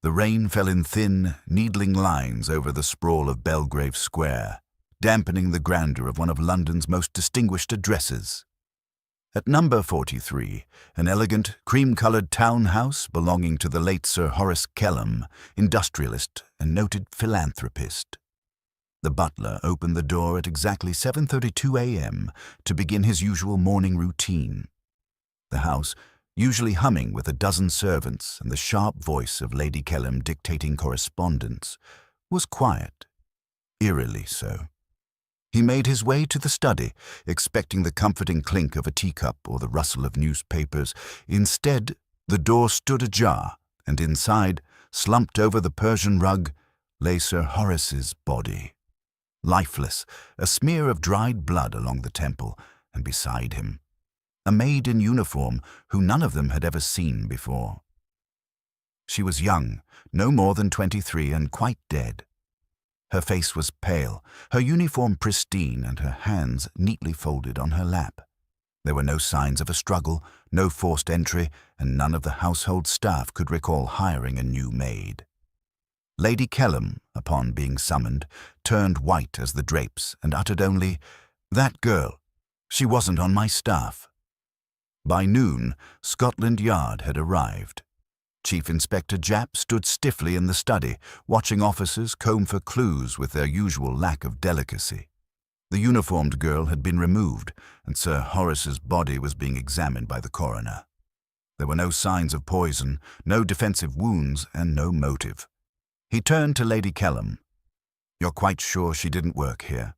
The rain fell in thin, needling lines over the sprawl of Belgrave Square, dampening the grandeur of one of London's most distinguished addresses. At number 43, an elegant, cream-coloured townhouse belonging to the late Sir Horace Kellam, industrialist and noted philanthropist. The butler opened the door at exactly 7:32 a.m. to begin his usual morning routine. The house, usually humming with a dozen servants and the sharp voice of Lady Kellam dictating correspondence, was quiet, eerily so. He made his way to the study, expecting the comforting clink of a teacup or the rustle of newspapers. Instead, the door stood ajar, and inside, slumped over the Persian rug, lay Sir Horace's body. Lifeless, a smear of dried blood along the temple, and beside him, a maid in uniform who none of them had ever seen before. She was young, no more than 23, and quite dead. Her face was pale, her uniform pristine, and her hands neatly folded on her lap. There were no signs of a struggle, no forced entry, and none of the household staff could recall hiring a new maid. Lady Kellam, upon being summoned, turned white as the drapes and uttered only, "That girl, she wasn't on my staff." By noon, Scotland Yard had arrived. Chief Inspector Japp stood stiffly in the study, watching officers comb for clues with their usual lack of delicacy. The uniformed girl had been removed, and Sir Horace's body was being examined by the coroner. There were no signs of poison, no defensive wounds, and no motive. He turned to Lady Kellam. "You're quite sure she didn't work here?"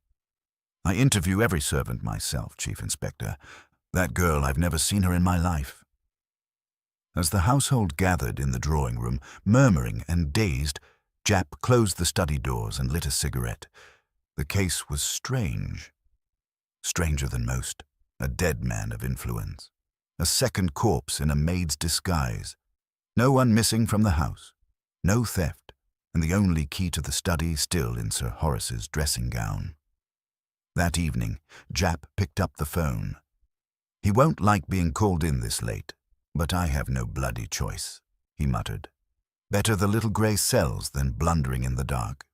"I interview every servant myself, Chief Inspector. That girl, I've never seen her in my life." As the household gathered in the drawing room, murmuring and dazed, Japp closed the study doors and lit a cigarette. The case was strange. Stranger than most. A dead man of influence. A second corpse in a maid's disguise. No one missing from the house. No theft. And the only key to the study still in Sir Horace's dressing gown. That evening, Japp picked up the phone. "He won't like being called in this late, but I have no bloody choice," he muttered. "Better the little grey cells than blundering in the dark."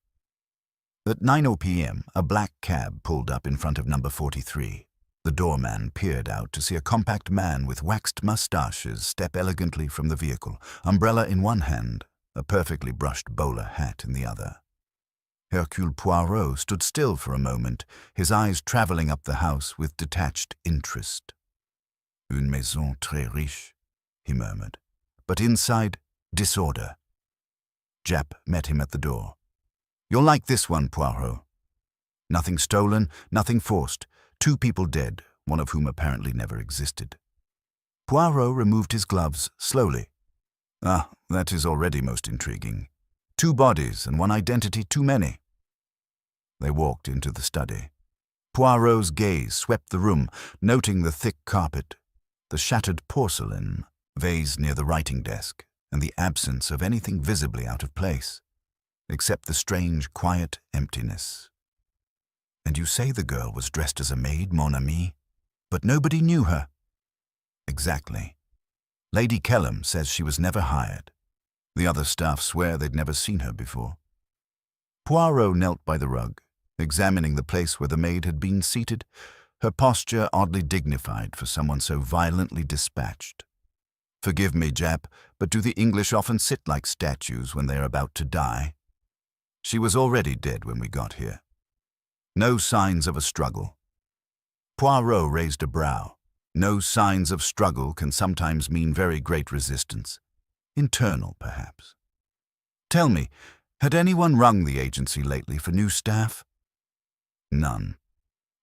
At 9 p.m., a black cab pulled up in front of number 43. The doorman peered out to see a compact man with waxed moustaches step elegantly from the vehicle, umbrella in one hand, a perfectly brushed bowler hat in the other. Hercule Poirot stood still for a moment, his eyes travelling up the house with detached interest. "Une maison très riche," he murmured, but inside, disorder. Japp met him at the door. "You'll like this one, Poirot. Nothing stolen, nothing forced. 2 people dead, one of whom apparently never existed." Poirot removed his gloves slowly. "Ah, that is already most intriguing. 2 bodies and 1 identity too many." They walked into the study. Poirot's gaze swept the room, noting the thick carpet, the shattered porcelain vase near the writing desk, and the absence of anything visibly out of place, except the strange, quiet emptiness. "And you say the girl was dressed as a maid, mon ami, but nobody knew her?" "Exactly. Lady Kellam says she was never hired. The other staff swear they'd never seen her before." Poirot knelt by the rug, examining the place where the maid had been seated, her posture oddly dignified for someone so violently dispatched. "Forgive me, Japp, but do the English often sit like statues when they are about to die? She was already dead when we got here. No signs of a struggle." Poirot raised a brow. No signs of struggle can sometimes mean very great resistance. Internal, perhaps. "Tell me, had anyone rung the agency lately for new staff?" "None.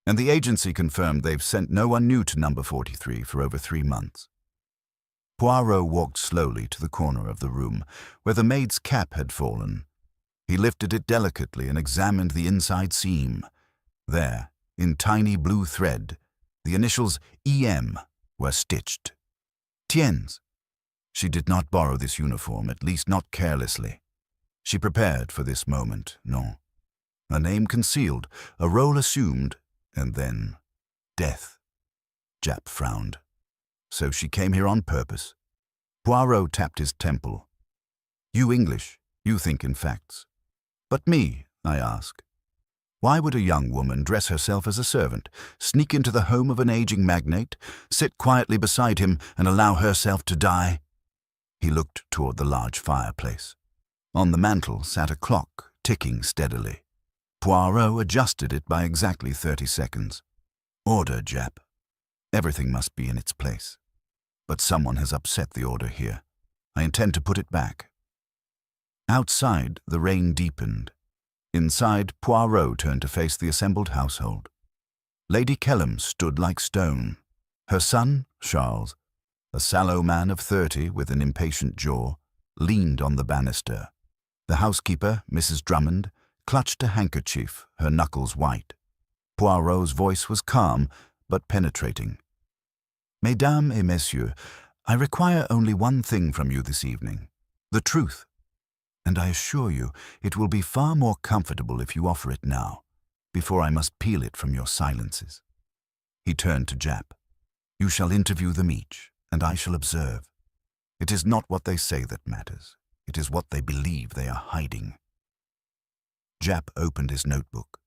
And the agency confirmed they've sent no one new to number 43 for over 3 months. Poirot walked slowly to the corner of the room, where the maid's cap had fallen. He lifted it delicately and examined the inside seam. There, in tiny blue thread, the initials EM were stitched. Tiens! She did not borrow this uniform, at least not carelessly. She prepared for this moment, non. A name concealed, a role assumed, and then death. Japp frowned. So she came here on purpose. Poirot tapped his temple. You English, you think in facts. But me, I ask. Why would a young woman dress herself as a servant, sneak into the home of an aging magnate, sit quietly beside him, and allow herself to die? He looked toward the large fireplace. On the mantel sat a clock, ticking steadily. Poirot adjusted it by exactly 30 seconds. Order, Jap. Everything must be in its place. But someone has upset the order here. I intend to put it back. Outside, the rain deepened. Inside, Poirot turned to face the assembled household. Lady Kellam stood like stone. Her son, Charles, a sallow man of 30 with an impatient jaw, leaned on the banister. The housekeeper, Mrs. Drummond, clutched a handkerchief, her knuckles white. Poirot's voice was calm, but penetrating. Mesdames et messieurs, I require only one thing from you this evening, the truth. And I assure you, it will be far more comfortable if you offer it now, before I must peel it from your silences. He turned to Jap. You shall interview them each, and I shall observe. It is not what they say that matters. It is what they believe they are hiding. Jap opened his notebook.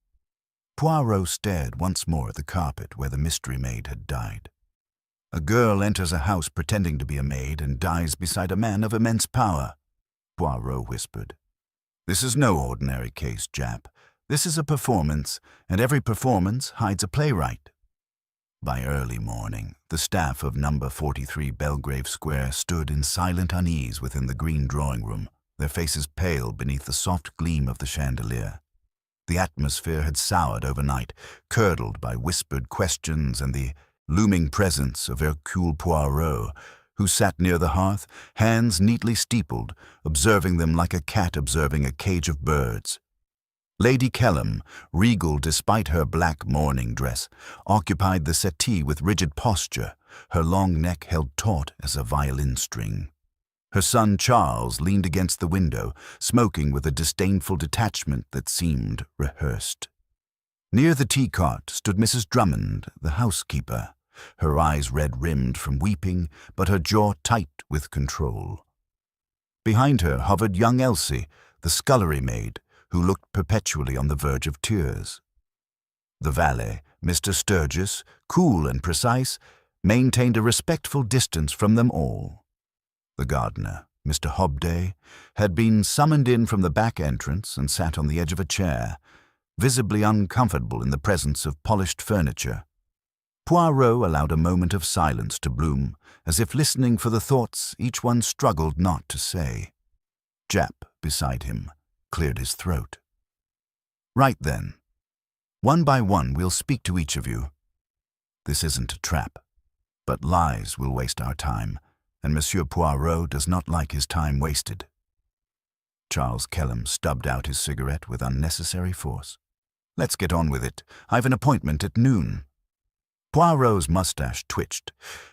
Poirot stared once more at the carpet where the mystery maid had died. A girl enters a house pretending to be a maid and dies beside a man of immense power, Poirot whispered. This is no ordinary case, Jap. This is a performance, and every performance hides a playwright. By early morning, the staff of number 43 Belgrave Square stood in silent unease within the green drawing-room, their faces pale beneath the soft gleam of the chandelier. The atmosphere had soured overnight, curdled by whispered questions and the looming presence of Hercule Poirot, who sat near the hearth, hands neatly steepled, observing them like a cat observing a cage of birds. Lady Kellam, regal despite her black mourning dress, occupied the settee with rigid posture, her long neck held taut as a violin string. Her son Charles leaned against the window, smoking with a disdainful detachment that seemed rehearsed. Near the tea-cart stood Mrs. Drummond, the housekeeper, her eyes red-rimmed from weeping, but her jaw tight with control. Behind her hovered young Elsie, the scullery maid, who looked perpetually on the verge of tears. The valet, Mr. Sturgis, cool and precise, maintained a respectful distance from them all. The gardener, Mr. Hobday, had been summoned in from the back entrance and sat on the edge of a chair, visibly uncomfortable in the presence of polished furniture. Poirot allowed a moment of silence to bloom, as if listening for the thoughts each one struggled not to say. Jap, beside him, cleared his throat. Right then. One by one we'll speak to each of you. This isn't a trap, but lies will waste our time, and Monsieur Poirot does not like his time wasted. Charles Kellam stubbed out his cigarette with unnecessary force. Let's get on with it. I've an appointment at noon. Poirot's mustache twitched.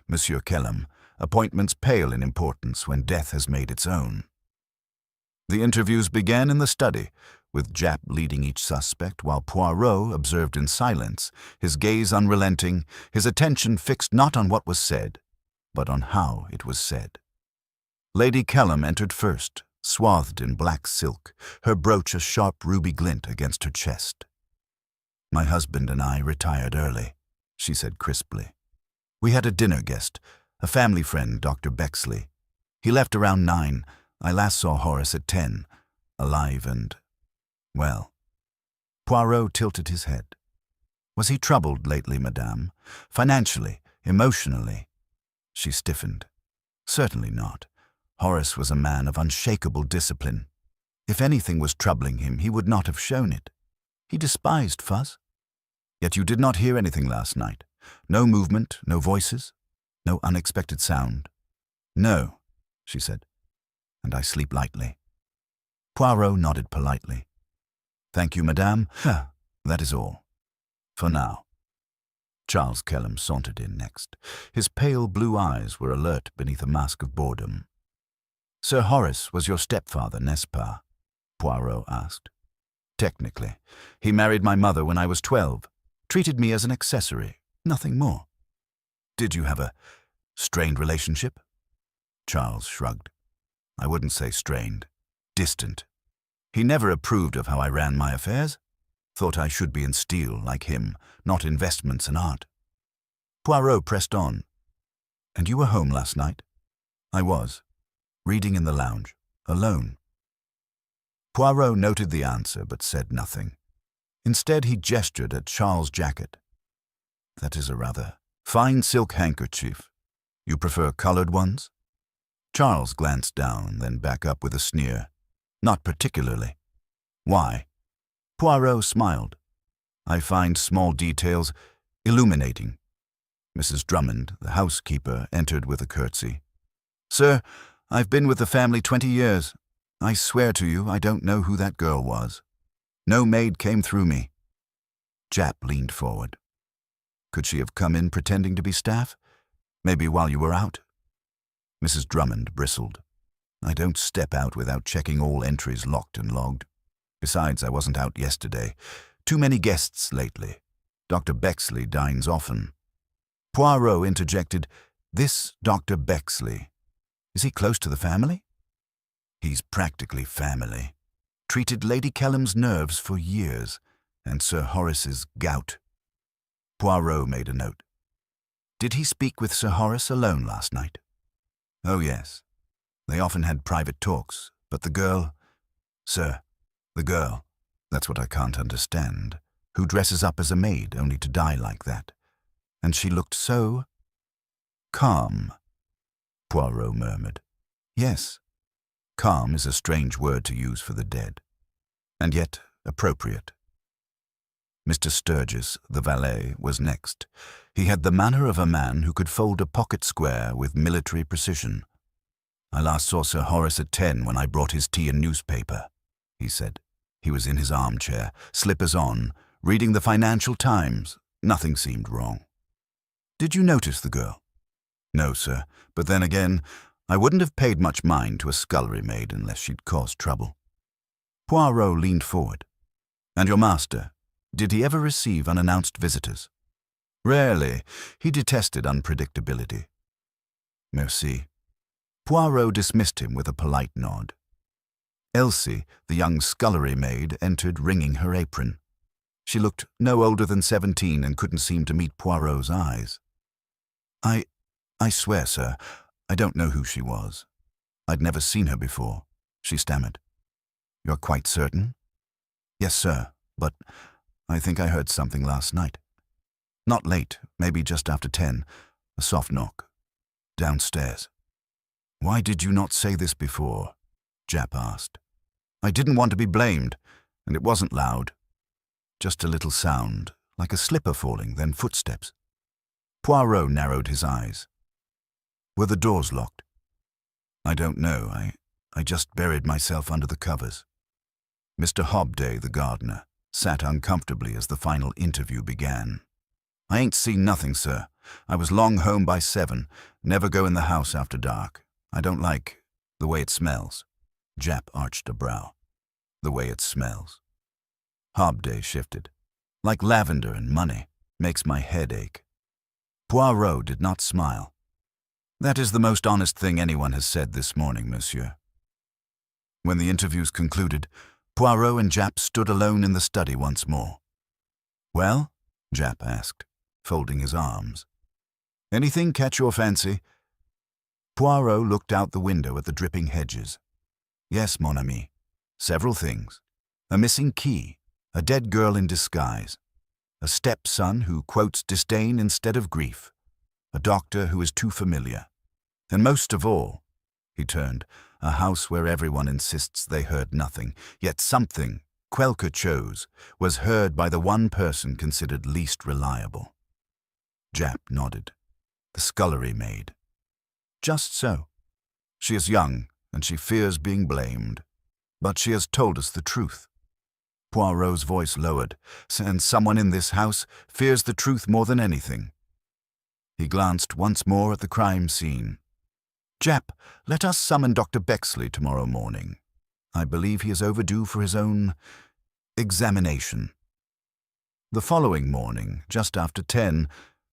Monsieur Kellam, appointments pale in importance when death has made its own. The interviews began in the study, with Jap leading each suspect while Poirot observed in silence, his gaze unrelenting, his attention fixed not on what was said, but on how it was said. Lady Kellam entered first, swathed in black silk, her brooch a sharp ruby glint against her chest. My husband and I retired early, she said crisply. We had a dinner guest, a family friend, Dr. Bexley. He left around 9. I last saw Horace at 10, alive and, well. Poirot tilted his head. Was he troubled lately, madame? Financially, emotionally? She stiffened. Certainly not. Horace was a man of unshakable discipline. If anything was troubling him, he would not have shown it. He despised fuss. Yet you did not hear anything last night. No movement, no voices, no unexpected sound. No, she said, and I sleep lightly. Poirot nodded politely. Thank you, madame. That is all. For now. Charles Kellam sauntered in next. His pale blue eyes were alert beneath a mask of boredom. Sir Horace was your stepfather, n'est-ce pas? Poirot asked. Technically. He married my mother when I was 12. Treated me as an accessory, nothing more. Did you have a strained relationship? Charles shrugged. I wouldn't say strained. distant. He never approved of how I ran my affairs. Thought I should be in steel like him, not investments and art. Poirot pressed on. And you were home last night? I was, reading in the lounge, alone. Poirot noted the answer but said nothing. Instead, he gestured at Charles' jacket. That is a rather fine silk handkerchief. You prefer colored ones? Charles glanced down, then back up with a sneer. Not particularly. Why? Poirot smiled. I find small details illuminating. Mrs. Drummond, the housekeeper, entered with a curtsy. Sir, I've been with the family 20 years. I swear to you, I don't know who that girl was. No maid came through me. Jap leaned forward. Could she have come in pretending to be staff? Maybe while you were out? Mrs. Drummond bristled. I don't step out without checking all entries locked and logged. Besides, I wasn't out yesterday. Too many guests lately. Dr. Bexley dines often. Poirot interjected, This Dr. Bexley. Is he close to the family? He's practically family. Treated Lady Kellam's nerves for years, and Sir Horace's gout. Poirot made a note. Did he speak with Sir Horace alone last night? Oh, yes. They often had private talks, but the girl... Sir, the girl, that's what I can't understand, who dresses up as a maid only to die like that. And she looked so... calm. Poirot murmured. Yes, calm is a strange word to use for the dead, and yet appropriate. Mr. Sturgis, the valet, was next. He had the manner of a man who could fold a pocket square with military precision. I last saw Sir Horace at 10 when I brought his tea and newspaper, he said. He was in his armchair, slippers on, reading the Financial Times. Nothing seemed wrong. Did you notice the girl? No, sir, but then again, I wouldn't have paid much mind to a scullery maid unless she'd caused trouble. Poirot leaned forward. And your master, did he ever receive unannounced visitors? Rarely. He detested unpredictability. Merci. Poirot dismissed him with a polite nod. Elsie, the young scullery maid, entered wringing her apron. She looked no older than 17 and couldn't seem to meet Poirot's eyes. I swear, sir, I don't know who she was. I'd never seen her before, she stammered. You're quite certain? Yes, sir, but I think I heard something last night. Not late, maybe just after 10, a soft knock. Downstairs. Why did you not say this before? Jap asked. I didn't want to be blamed, and it wasn't loud. Just a little sound, like a slipper falling, then footsteps. Poirot narrowed his eyes. Were the doors locked? I don't know. I just buried myself under the covers. Mr. Hobday, the gardener, sat uncomfortably as the final interview began. I ain't seen nothing, sir. I was long home by 7. Never go in the house after dark. I don't like the way it smells. Jap arched a brow. The way it smells. Hobday shifted. Like lavender and money. Makes my head ache. Poirot did not smile. That is the most honest thing anyone has said this morning, monsieur. When the interviews concluded, Poirot and Jap stood alone in the study once more. Well? Jap asked, folding his arms. Anything catch your fancy? Poirot looked out the window at the dripping hedges. Yes, mon ami. Several things. A missing key, a dead girl in disguise, a stepson who quotes disdain instead of grief, a doctor who is too familiar, and most of all, he turned, a house where everyone insists they heard nothing, yet something, quelque chose, was heard by the one person considered least reliable. Jap nodded. The scullery maid. Just so. She is young, and she fears being blamed. But she has told us the truth. Poirot's voice lowered, and someone in this house fears the truth more than anything. He glanced once more at the crime scene. Jap, let us summon Dr. Bexley tomorrow morning. I believe he is overdue for his own examination. The following morning, just after 10,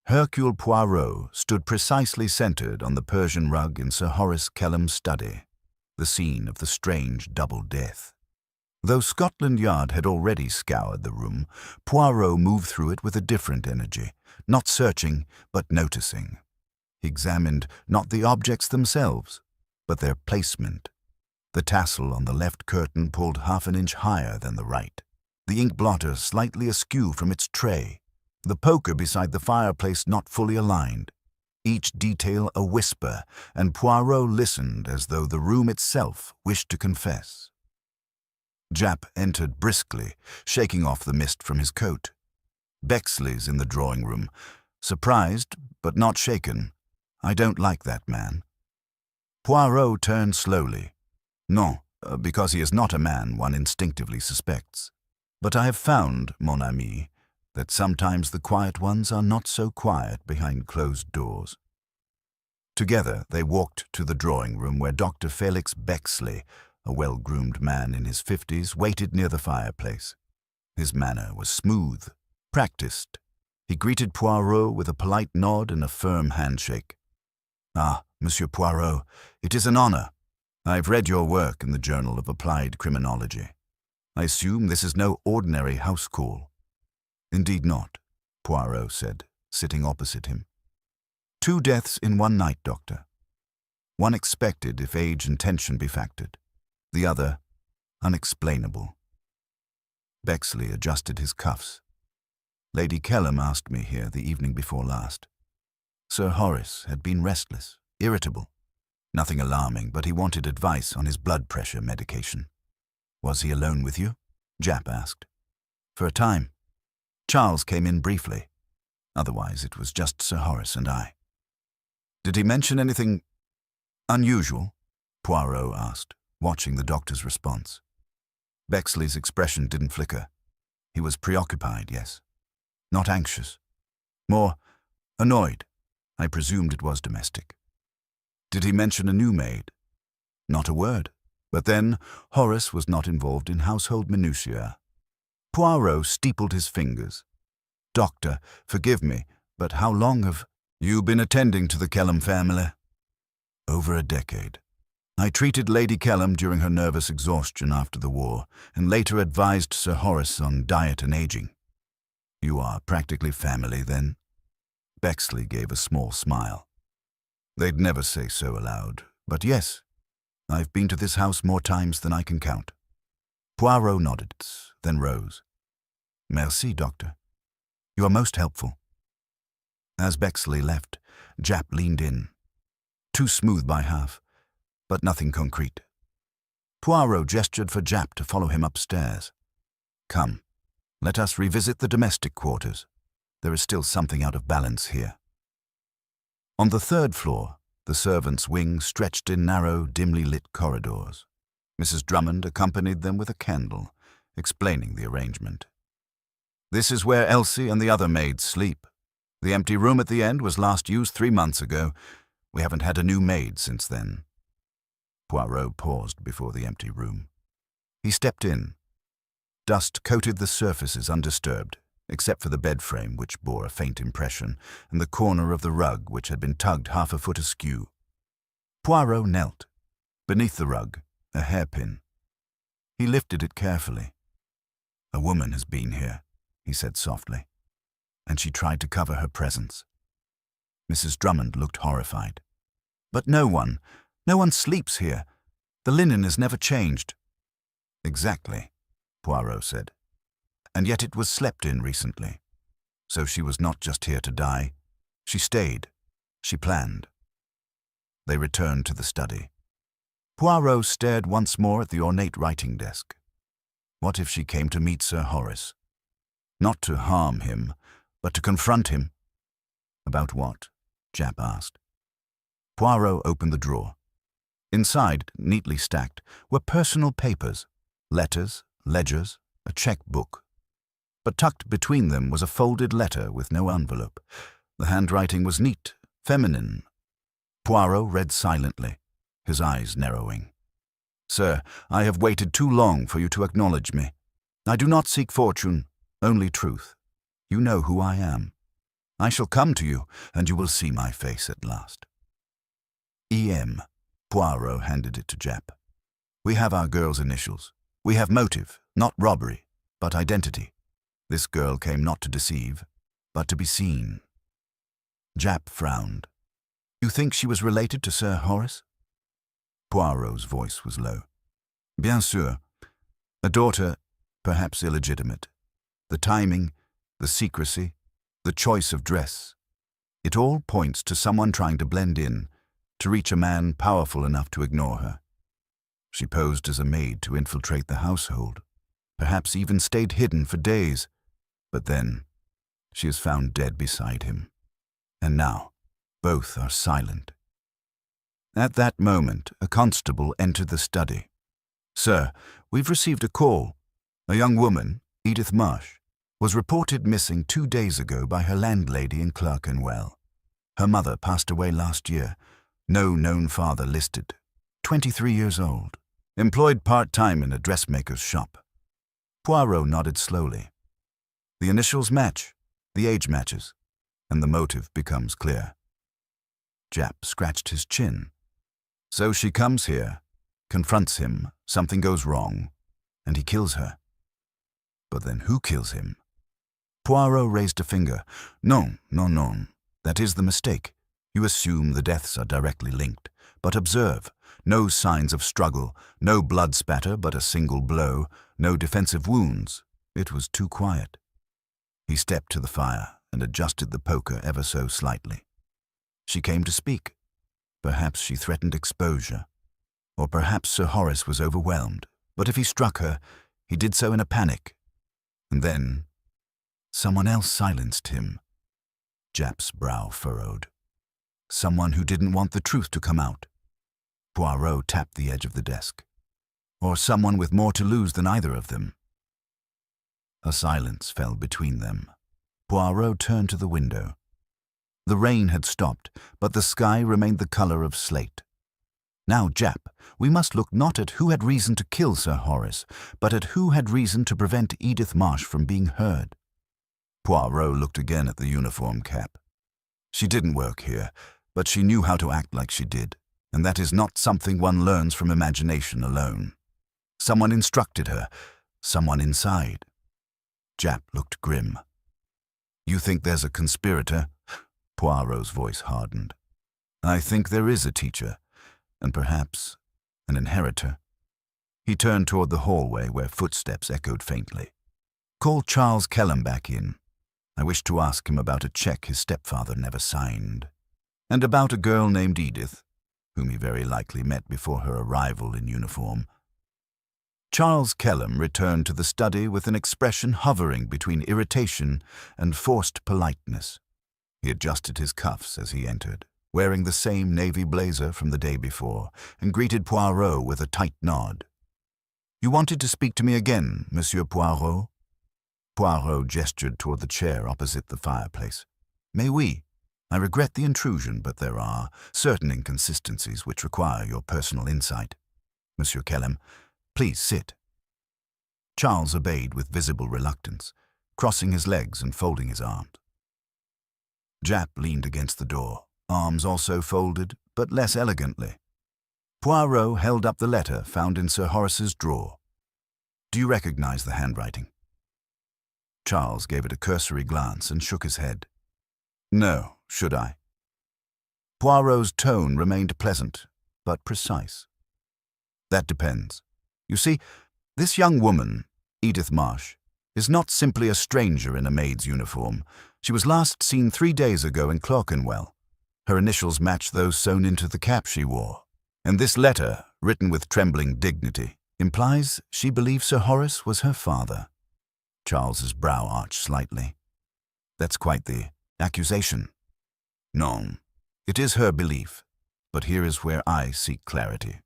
Hercule Poirot stood precisely centered on the Persian rug in Sir Horace Kellam's study. the scene of the strange double death. Though Scotland Yard had already scoured the room, Poirot moved through it with a different energy, not searching, but noticing. He examined not the objects themselves, but their placement. The tassel on the left curtain pulled half an inch higher than the right, the ink blotter slightly askew from its tray, the poker beside the fireplace not fully aligned, each detail a whisper, and Poirot listened as though the room itself wished to confess. Japp entered briskly, shaking off the mist from his coat. Bexley's in the drawing-room, surprised but not shaken. I don't like that man. Poirot turned slowly. Non, because he is not a man one instinctively suspects. But I have found, mon ami, that sometimes the quiet ones are not so quiet behind closed doors. Together they walked to the drawing-room where Dr. Felix Bexley, a well-groomed man in his 50s, waited near the fireplace. His manner was smooth, practiced. He greeted Poirot with a polite nod and a firm handshake. "Ah, Monsieur Poirot, it is an honor. I've read your work in the Journal of Applied Criminology. I assume this is no ordinary house call." "Indeed not," Poirot said, sitting opposite him. "2 deaths in one night, Doctor. One expected if age and tension be factored. The other, unexplainable." Bexley adjusted his cuffs. "Lady Kellam asked me here the evening before last. Sir Horace had been restless, irritable. Nothing alarming, but he wanted advice on his blood pressure medication." "Was he alone with you?" Japp asked. "For a time. Charles came in briefly. Otherwise, it was just Sir Horace and I." "Did he mention anything unusual?" Poirot asked, watching the doctor's response. Bexley's expression didn't flicker. He was preoccupied, yes. Not anxious. More annoyed. I presumed it was domestic. "Did he mention a new maid?" "Not a word. But then, Horace was not involved in household minutiae." Poirot steepled his fingers. "Doctor, forgive me, but how long have you been attending to the Kellam family?" "Over a decade. I treated Lady Kellam during her nervous exhaustion after the war, and later advised Sir Horace on diet and aging." "You are practically family, then?" Bexley gave a small smile. "They'd never say so aloud, but yes, I've been to this house more times than I can count." Poirot nodded, then rose. "Merci, Doctor. You are most helpful." As Bexley left, Japp leaned in. Too smooth by half, but nothing concrete. Poirot gestured for Japp to follow him upstairs. "Come, let us revisit the domestic quarters. There is still something out of balance here." On the 3rd floor, the servants' wing stretched in narrow, dimly lit corridors. Mrs. Drummond accompanied them with a candle, explaining the arrangement. "This is where Elsie and the other maids sleep. The empty room at the end was last used 3 months ago. We haven't had a new maid since then." Poirot paused before the empty room. He stepped in. Dust coated the surfaces undisturbed, except for the bed frame, which bore a faint impression, and the corner of the rug, which had been tugged half a foot askew. Poirot knelt. Beneath the rug, a hairpin. He lifted it carefully. "A woman has been here," he said softly, "and she tried to cover her presence." Mrs. Drummond looked horrified. "But no one sleeps here. The linen is never changed." "Exactly," Poirot said. "And yet it was slept in recently. So she was not just here to die. She stayed. She planned." They returned to the study. Poirot stared once more at the ornate writing desk. What if she came to meet Sir Horace? Not to harm him, but to confront him. "About what?" Japp asked. Poirot opened the drawer. Inside, neatly stacked, were personal papers, letters, ledgers, a cheque-book. But tucked between them was a folded letter with no envelope. The handwriting was neat, feminine. Poirot read silently, his eyes narrowing. "Sir, I have waited too long for you to acknowledge me. I do not seek fortune, only truth. You know who I am. I shall come to you, and you will see my face at last." E.M. Poirot handed it to Japp. We have our girl's initials. We have motive, not robbery, but identity. This girl came not to deceive, but to be seen. Japp frowned. You think she was related to Sir Horace? Poirot's voice was low. Bien sûr. A daughter, perhaps illegitimate. The timing, the secrecy, the choice of dress. It all points to someone trying to blend in, to reach a man powerful enough to ignore her. She posed as a maid to infiltrate the household, perhaps even stayed hidden for days. But then, she is found dead beside him. And now, both are silent. At that moment, a constable entered the study. Sir, we've received a call. A young woman, Edith Marsh, was reported missing 2 days ago by her landlady in Clerkenwell. Her mother passed away last year. No known father listed. 23 years old. Employed part-time in a dressmaker's shop. Poirot nodded slowly. The initials match, the age matches, and the motive becomes clear. Japp scratched his chin. So she comes here, confronts him, something goes wrong, and he kills her. But then who kills him? Poirot raised a finger. Non, non, non. That is the mistake. You assume the deaths are directly linked. But observe. No signs of struggle, no blood spatter but a single blow, no defensive wounds. It was too quiet. He stepped to the fire and adjusted the poker ever so slightly. She came to speak. Perhaps she threatened exposure. Or perhaps Sir Horace was overwhelmed. But if he struck her, he did so in a panic. And then, someone else silenced him. Japp's brow furrowed. Someone who didn't want the truth to come out. Poirot tapped the edge of the desk. Or someone with more to lose than either of them. A silence fell between them. Poirot turned to the window. The rain had stopped, but the sky remained the color of slate. Now, Japp, we must look not at who had reason to kill Sir Horace, but at who had reason to prevent Edith Marsh from being heard. Poirot looked again at the uniform cap. She didn't work here, but she knew how to act like she did, and that is not something one learns from imagination alone. Someone instructed her, someone inside. Japp looked grim. You think there's a conspirator? Poirot's voice hardened. I think there is a teacher, and perhaps an inheritor. He turned toward the hallway where footsteps echoed faintly. Call Charles Kellam back in. I wish to ask him about a check his stepfather never signed, and about a girl named Edith, whom he very likely met before her arrival in uniform. Charles Kellam returned to the study with an expression hovering between irritation and forced politeness. He adjusted his cuffs as he entered, wearing the same navy blazer from the day before, and greeted Poirot with a tight nod. You wanted to speak to me again, Monsieur Poirot? Poirot gestured toward the chair opposite the fireplace. Mais oui. I regret the intrusion, but there are certain inconsistencies which require your personal insight. Monsieur Kellam, please sit. Charles obeyed with visible reluctance, crossing his legs and folding his arms. Japp leaned against the door, arms also folded, but less elegantly. Poirot held up the letter found in Sir Horace's drawer. Do you recognize the handwriting? Charles gave it a cursory glance and shook his head. No, should I? Poirot's tone remained pleasant, but precise. That depends. You see, this young woman, Edith Marsh, is not simply a stranger in a maid's uniform. She was last seen 3 days ago in Clerkenwell. Her initials match those sewn into the cap she wore. And this letter, written with trembling dignity, implies she believes Sir Horace was her father. Charles's brow arched slightly. That's quite the accusation. No, it is her belief, but here is where I seek clarity.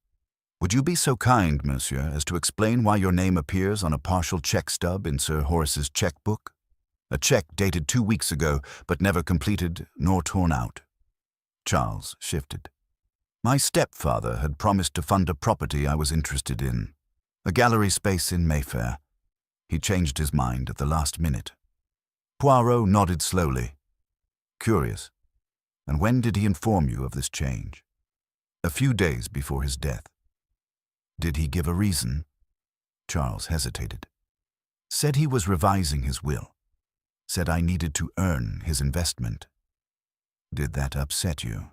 Would you be so kind, monsieur, as to explain why your name appears on a partial check stub in Sir Horace's checkbook? A check dated 2 weeks ago, but never completed nor torn out. Charles shifted. My stepfather had promised to fund a property I was interested in, a gallery space in Mayfair. He changed his mind at the last minute. Poirot nodded slowly. Curious. And when did he inform you of this change? A few days before his death. Did he give a reason? Charles hesitated. Said he was revising his will. Said I needed to earn his investment. Did that upset you?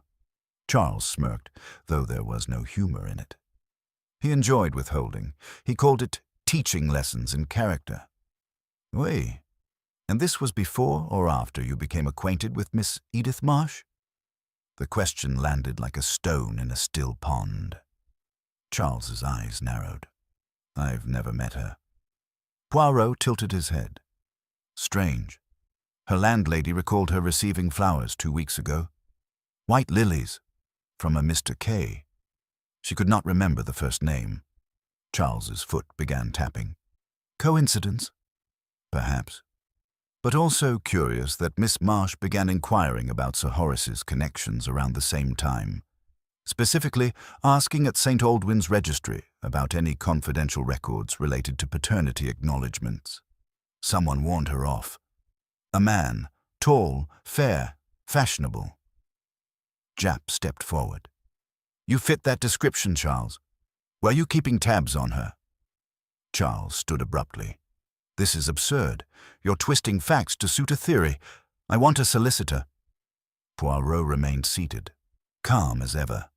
Charles smirked, though there was no humor in it. He enjoyed withholding. He called it teaching lessons in character. Oui. And this was before or after you became acquainted with Miss Edith Marsh? The question landed like a stone in a still pond. Charles's eyes narrowed. I've never met her. Poirot tilted his head. Strange. Her landlady recalled her receiving flowers 2 weeks ago. White lilies, from a Mr. K. She could not remember the first name. Charles's foot began tapping. Coincidence? Perhaps. But also curious that Miss Marsh began inquiring about Sir Horace's connections around the same time, specifically asking at St. Aldwyn's registry about any confidential records related to paternity acknowledgements. Someone warned her off. A man, tall, fair, fashionable. Japp stepped forward. You fit that description, Charles. Were you keeping tabs on her? Charles stood abruptly. This is absurd. You're twisting facts to suit a theory. I want a solicitor. Poirot remained seated, calm as ever.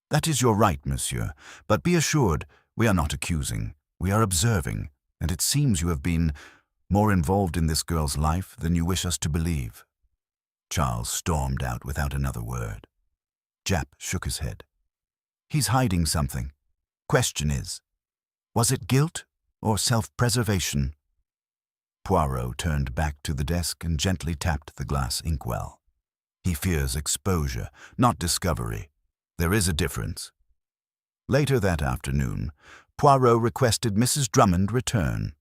That is your right, monsieur, but be assured we are not accusing. We are observing, and it seems you have been more involved in this girl's life than you wish us to believe. Charles stormed out without another word. Japp shook his head. He's hiding something. Question is, was it guilt or self-preservation? Poirot turned back to the desk and gently tapped the glass inkwell. He fears exposure, not discovery. There is a difference. Later that afternoon, Poirot requested Mrs. Drummond return.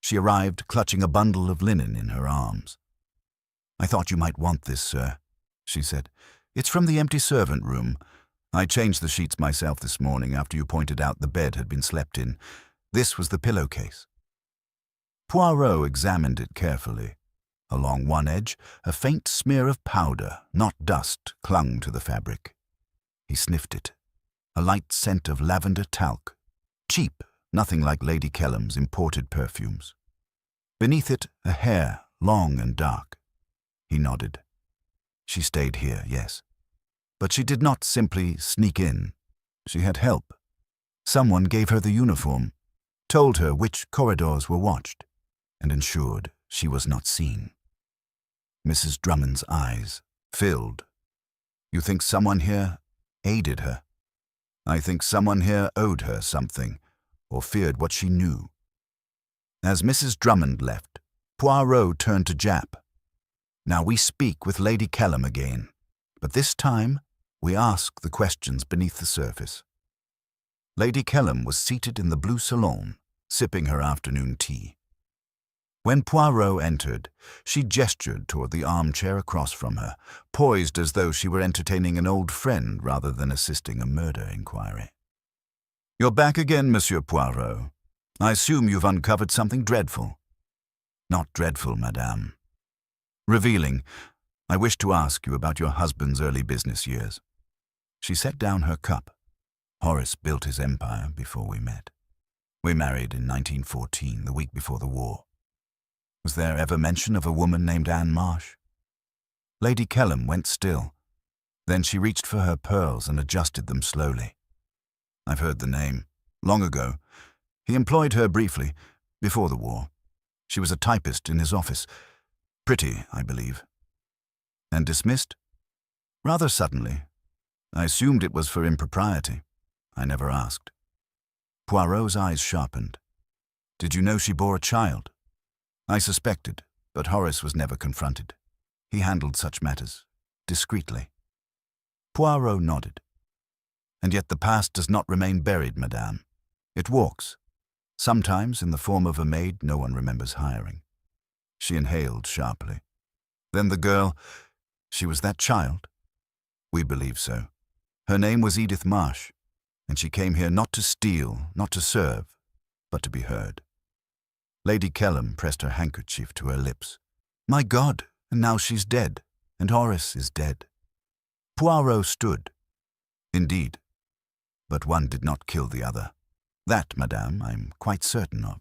She arrived clutching a bundle of linen in her arms. I thought you might want this, sir, she said. It's from the empty servant room. I changed the sheets myself this morning after you pointed out the bed had been slept in. This was the pillowcase. Poirot examined it carefully. Along one edge, a faint smear of powder, not dust, clung to the fabric. He sniffed it. A light scent of lavender talc. Cheap, nothing like Lady Kellam's imported perfumes. Beneath it, a hair, long and dark. He nodded. She stayed here, yes. But she did not simply sneak in. She had help. Someone gave her the uniform, told her which corridors were watched, and ensured she was not seen. Mrs. Drummond's eyes filled. You think someone here aided her? I think someone here owed her something, or feared what she knew. As Mrs. Drummond left, Poirot turned to Japp. Now we speak with Lady Kellam again, but this time we ask the questions beneath the surface. Lady Kellam was seated in the blue salon, sipping her afternoon tea. When Poirot entered, she gestured toward the armchair across from her, poised as though she were entertaining an old friend rather than assisting a murder inquiry. You're back again, Monsieur Poirot. I assume you've uncovered something dreadful. Not dreadful, madame. Revealing. I wish to ask you about your husband's early business years. She set down her cup. Horace built his empire before we met. We married in 1914, the week before the war. Was there ever mention of a woman named Anne Marsh? Lady Kellam went still. Then she reached for her pearls and adjusted them slowly. I've heard the name. Long ago. He employed her briefly, before the war. She was a typist in his office. Pretty, I believe. And dismissed? Rather suddenly. I assumed it was for impropriety. I never asked. Poirot's eyes sharpened. Did you know she bore a child? I suspected, but Horace was never confronted. He handled such matters, discreetly. Poirot nodded. And yet the past does not remain buried, madame. It walks, sometimes in the form of a maid no one remembers hiring. She inhaled sharply. Then the girl, she was that child? We believe so. Her name was Edith Marsh, and she came here not to steal, not to serve, but to be heard. Lady Kellam pressed her handkerchief to her lips. My God, and now she's dead, and Horace is dead. Poirot stood. Indeed, but one did not kill the other. That, madame, I'm quite certain of.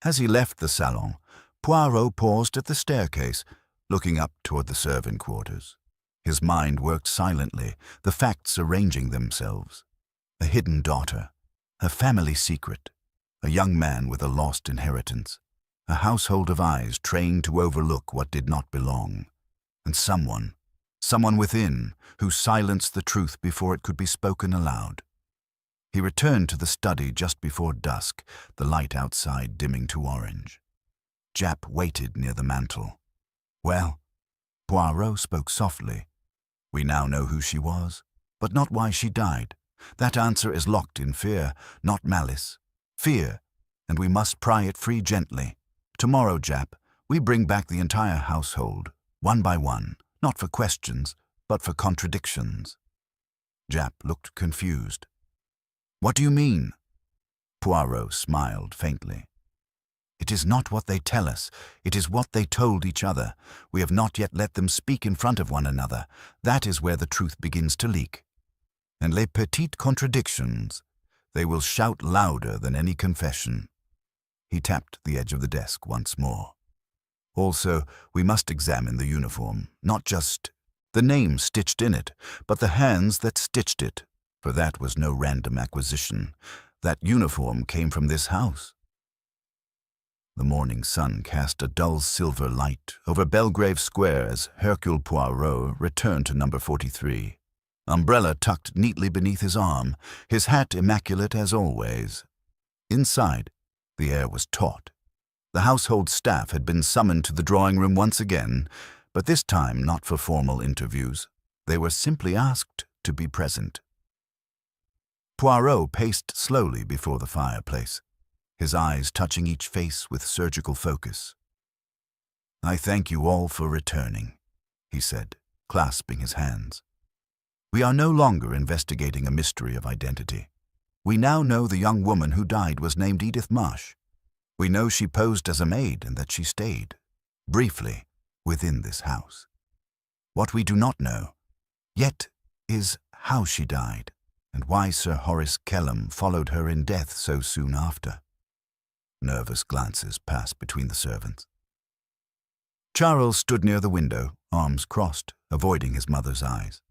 As he left the salon, Poirot paused at the staircase, looking up toward the servant quarters. His mind worked silently, the facts arranging themselves. A hidden daughter, a family secret, a young man with a lost inheritance, a household of eyes trained to overlook what did not belong, and someone within, who silenced the truth before it could be spoken aloud. He returned to the study just before dusk, the light outside dimming to orange. Jap waited near the mantel. Well, Poirot spoke softly. We now know who she was, but not why she died. That answer is locked in fear, not malice. Fear, and we must pry it free gently. Tomorrow, Jap, we bring back the entire household, one by one, not for questions, but for contradictions. Jap looked confused. What do you mean? Poirot smiled faintly. It is not what they tell us, it is what they told each other. We have not yet let them speak in front of one another. That is where the truth begins to leak. And les petites contradictions, they will shout louder than any confession. He tapped the edge of the desk once more. Also, we must examine the uniform, not just the name stitched in it, but the hands that stitched it, for that was no random acquisition. That uniform came from this house. The morning sun cast a dull silver light over Belgrave Square as Hercule Poirot returned to number 43. Umbrella tucked neatly beneath his arm, his hat immaculate as always. Inside, the air was taut. The household staff had been summoned to the drawing room once again, but this time not for formal interviews. They were simply asked to be present. Poirot paced slowly before the fireplace, his eyes touching each face with surgical focus. I thank you all for returning, he said, clasping his hands. We are no longer investigating a mystery of identity. We now know the young woman who died was named Edith Marsh. We know she posed as a maid and that she stayed, briefly, within this house. What we do not know, yet, is how she died, and why Sir Horace Kellam followed her in death so soon after. Nervous glances passed between the servants. Charles stood near the window, arms crossed, avoiding his mother's eyes.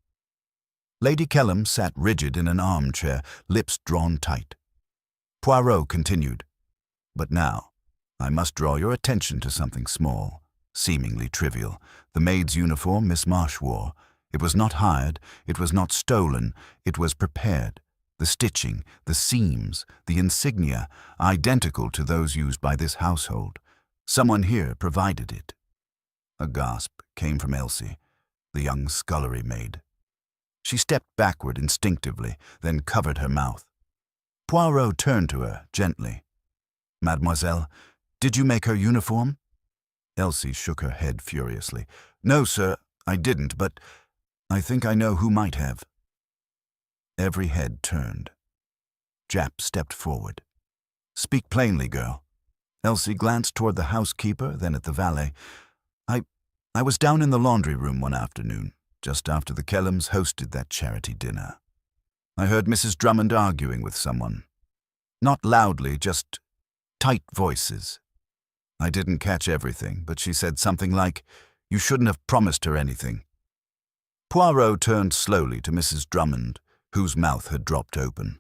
Lady Kellam sat rigid in an armchair, lips drawn tight. Poirot continued, But now, I must draw your attention to something small, seemingly trivial. The maid's uniform Miss Marsh wore. It was not hired, it was not stolen, it was prepared. The stitching, the seams, the insignia, identical to those used by this household. Someone here provided it. A gasp came from Elsie, the young scullery maid. She stepped backward instinctively, then covered her mouth. Poirot turned to her gently. Mademoiselle, did you make her uniform? Elsie shook her head furiously. No, sir, I didn't, but I think I know who might have. Every head turned. Jap stepped forward. Speak plainly, girl. Elsie glanced toward the housekeeper, then at the valet. I was down in the laundry room one afternoon, just after the Kellams hosted that charity dinner. I heard Mrs. Drummond arguing with someone. Not loudly, just tight voices. I didn't catch everything, but she said something like, You shouldn't have promised her anything. Poirot turned slowly to Mrs. Drummond, whose mouth had dropped open.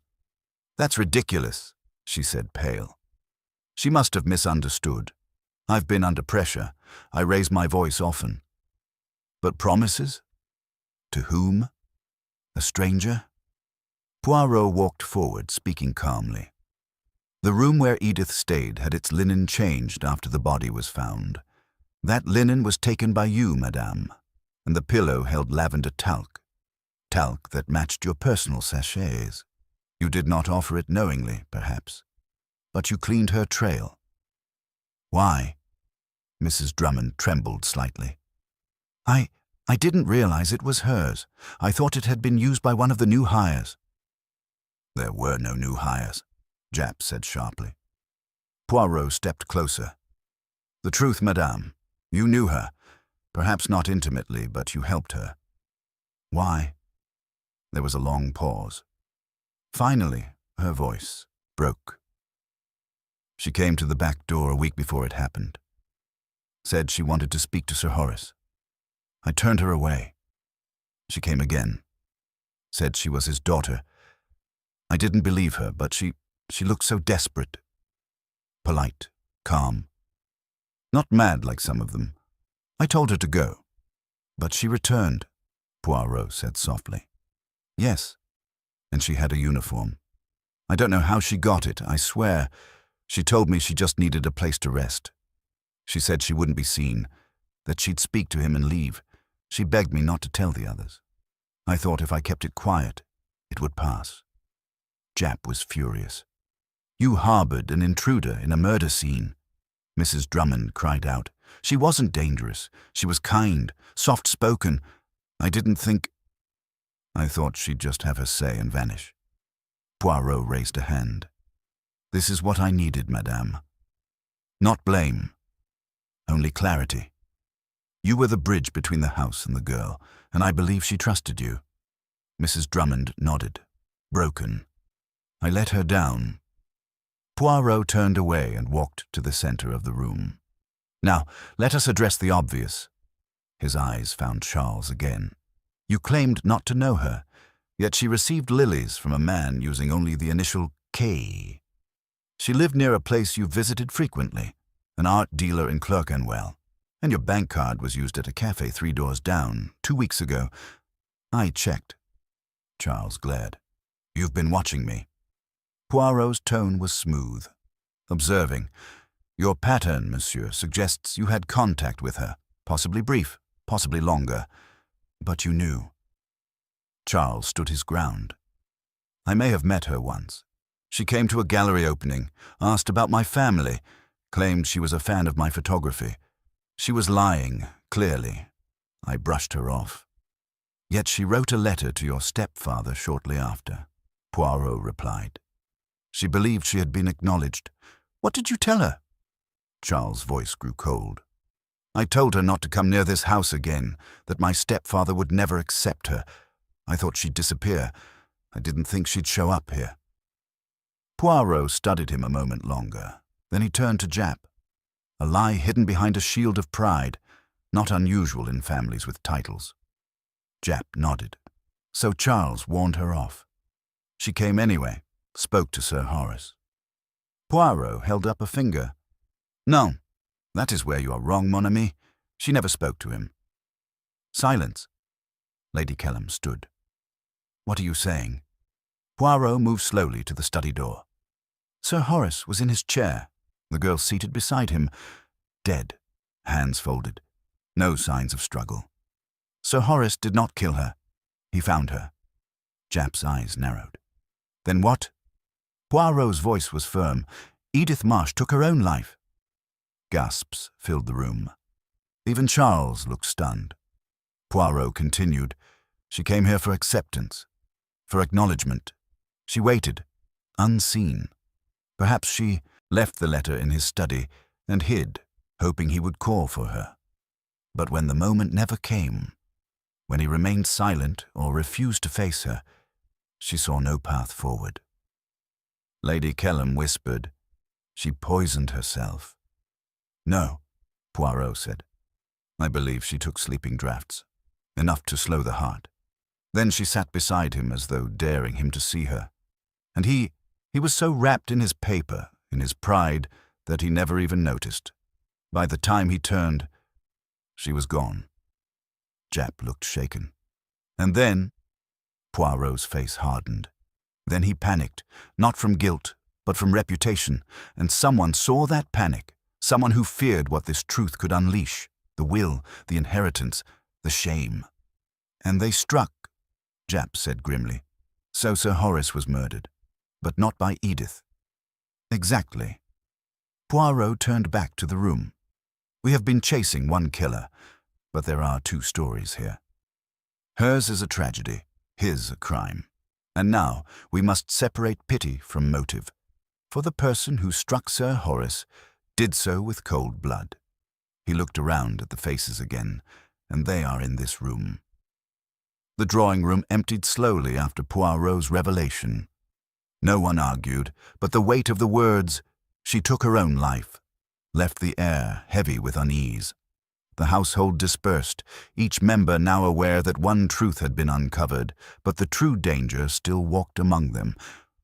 That's ridiculous, she said, pale. She must have misunderstood. I've been under pressure. I raise my voice often. But promises? To whom? A stranger? Poirot walked forward, speaking calmly. The room where Edith stayed had its linen changed after the body was found. That linen was taken by you, madame, and the pillow held lavender talc that matched your personal sachets. You did not offer it knowingly, perhaps, but you cleaned her trail. Why? Mrs. Drummond trembled slightly. I didn't realize it was hers. I thought it had been used by one of the new hires. There were no new hires, Jap said sharply. Poirot stepped closer. The truth, madame. You knew her. Perhaps not intimately, but you helped her. Why? There was a long pause. Finally, her voice, broke. She came to the back door a week before it happened. Said she wanted to speak to Sir Horace. I turned her away. She came again. Said she was his daughter. I didn't believe her, but she looked so desperate. Polite, calm. Not mad like some of them. I told her to go. But she returned, Poirot said softly. Yes, and she had a uniform. I don't know how she got it, I swear. She told me she just needed a place to rest. She said she wouldn't be seen, that she'd speak to him and leave. She begged me not to tell the others. I thought if I kept it quiet, it would pass. Jap was furious. You harbored an intruder in a murder scene. Mrs. Drummond cried out. She wasn't dangerous. She was kind, soft-spoken. I thought she'd just have her say and vanish. Poirot raised a hand. This is what I needed, madame. Not blame. Only clarity. You were the bridge between the house and the girl, and I believe she trusted you. Mrs. Drummond nodded, broken. I let her down. Poirot turned away and walked to the center of the room. Now, let us address the obvious. His eyes found Charles again. You claimed not to know her, yet she received lilies from a man using only the initial K. She lived near a place you visited frequently, an art dealer in Clerkenwell, and your bank card was used at a cafe 3 doors down 2 weeks ago. I checked. Charles glared. You've been watching me. Poirot's tone was smooth, observing. Your pattern, monsieur, suggests you had contact with her, possibly brief, possibly longer, but you knew. Charles stood his ground. I may have met her once. She came to a gallery opening, asked about my family, claimed she was a fan of my photography. She was lying, clearly. I brushed her off. Yet she wrote a letter to your stepfather shortly after, Poirot replied. She believed she had been acknowledged. What did you tell her? Charles' voice grew cold. I told her not to come near this house again, that my stepfather would never accept her. I thought she'd disappear. I didn't think she'd show up here. Poirot studied him a moment longer. Then he turned to Jap. A lie hidden behind a shield of pride, not unusual in families with titles. Jap nodded. So Charles warned her off. She came anyway, spoke to Sir Horace. Poirot held up a finger. No, that is where you are wrong, mon ami. She never spoke to him. Silence. Lady Kellam stood. What are you saying? Poirot moved slowly to the study door. Sir Horace was in his chair, the girl seated beside him, dead, hands folded. No signs of struggle. Sir Horace did not kill her. He found her. Jap's eyes narrowed. Then what? Poirot's voice was firm. Edith Marsh took her own life. Gasps filled the room. Even Charles looked stunned. Poirot continued. She came here for acceptance, for acknowledgement. She waited, unseen. Perhaps she left the letter in his study and hid, hoping he would call for her. But when the moment never came, when he remained silent or refused to face her, she saw no path forward. Lady Kellam whispered, She poisoned herself. No, Poirot said. I believe she took sleeping draughts, enough to slow the heart. Then she sat beside him as though daring him to see her. And he was so wrapped in his paper, in his pride, that he never even noticed. By the time he turned, she was gone. Jap looked shaken. And then, Poirot's face hardened. Then he panicked, not from guilt, but from reputation, and someone saw that panic, someone who feared what this truth could unleash, the will, the inheritance, the shame. And they struck, Jap said grimly. So Sir Horace was murdered, but not by Edith. Exactly. Poirot turned back to the room. We have been chasing one killer, but there are 2 stories here. Hers is a tragedy, his a crime. And now we must separate pity from motive. For the person who struck Sir Horace did so with cold blood. He looked around at the faces again, and they are in this room. The drawing room emptied slowly after Poirot's revelation. No one argued, but the weight of the words, "She took her own life," left the air heavy with unease. The household dispersed, each member now aware that one truth had been uncovered, but the true danger still walked among them.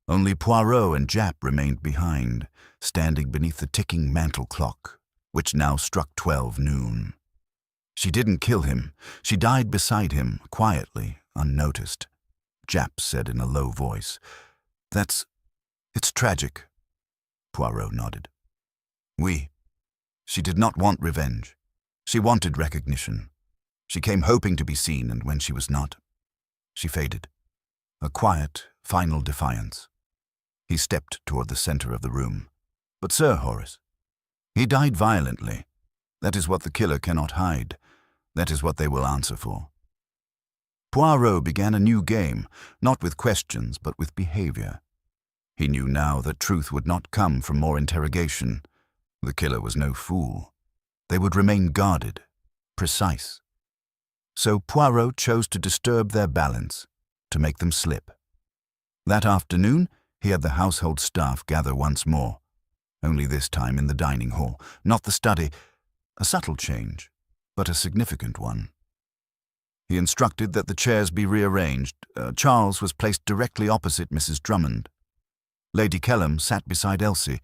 Only Poirot and Japp remained behind, standing beneath the ticking mantel clock, which now struck 12 noon. "She didn't kill him. She died beside him, quietly, unnoticed," Japp said in a low voice. It's tragic." Poirot nodded. "Oui. She did not want revenge. She wanted recognition. She came hoping to be seen, and when she was not, she faded. A quiet, final defiance." He stepped toward the center of the room. "But Sir Horace, he died violently. That is what the killer cannot hide. That is what they will answer for." Poirot began a new game, not with questions, but with behavior. He knew now that truth would not come from more interrogation. The killer was no fool. They would remain guarded, precise. So Poirot chose to disturb their balance, to make them slip. That afternoon, he had the household staff gather once more, only this time in the dining hall, not the study, a subtle change, but a significant one. He instructed that the chairs be rearranged. Charles was placed directly opposite Mrs. Drummond. Lady Kellam sat beside Elsie,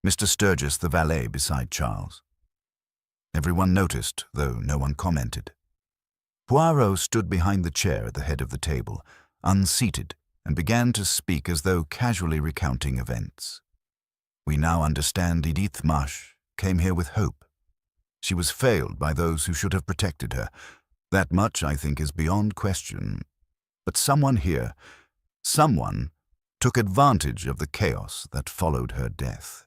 Mr. Sturgis, the valet, beside Charles. Everyone noticed, though no one commented. Poirot stood behind the chair at the head of the table, unseated, and began to speak as though casually recounting events. "We now understand Edith Marsh came here with hope. She was failed by those who should have protected her. That much, I think, is beyond question. But someone here, someone, took advantage of the chaos that followed her death.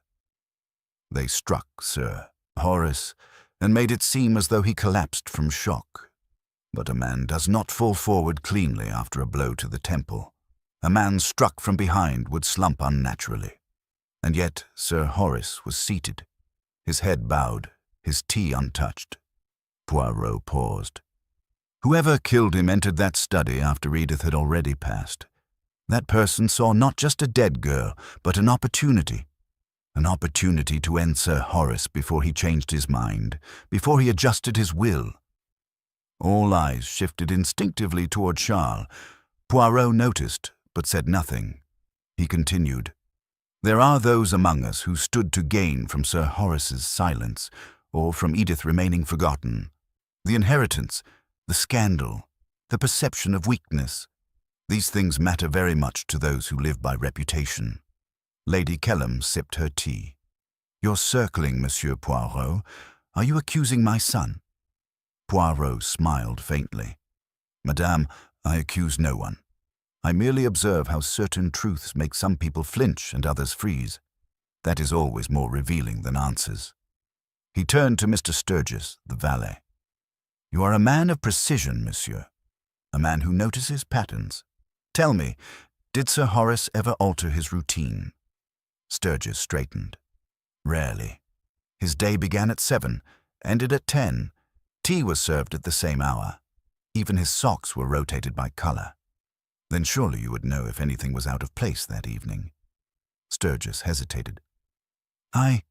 They struck Sir Horace and made it seem as though he collapsed from shock. But a man does not fall forward cleanly after a blow to the temple. A man struck from behind would slump unnaturally. And yet Sir Horace was seated, his head bowed, his tea untouched." Poirot paused. "Whoever killed him entered that study after Edith had already passed. That person saw not just a dead girl, but an opportunity to end Sir Horace before he changed his mind, before he adjusted his will." All eyes shifted instinctively toward Charles. Poirot noticed, but said nothing. He continued, "There are those among us who stood to gain from Sir Horace's silence, or from Edith remaining forgotten. The inheritance, the scandal, the perception of weakness. These things matter very much to those who live by reputation." Lady Kellam sipped her tea. "You're circling, Monsieur Poirot. Are you accusing my son?" Poirot smiled faintly. "Madame, I accuse no one. I merely observe how certain truths make some people flinch and others freeze. That is always more revealing than answers." He turned to Mr. Sturgis, the valet. "You are a man of precision, monsieur. A man who notices patterns. Tell me, did Sir Horace ever alter his routine?" Sturgis straightened. "Rarely. His day began at 7, ended at 10. Tea was served at the same hour. Even his socks were rotated by color. Then surely you would know if anything was out of place that evening." Sturgis hesitated. "I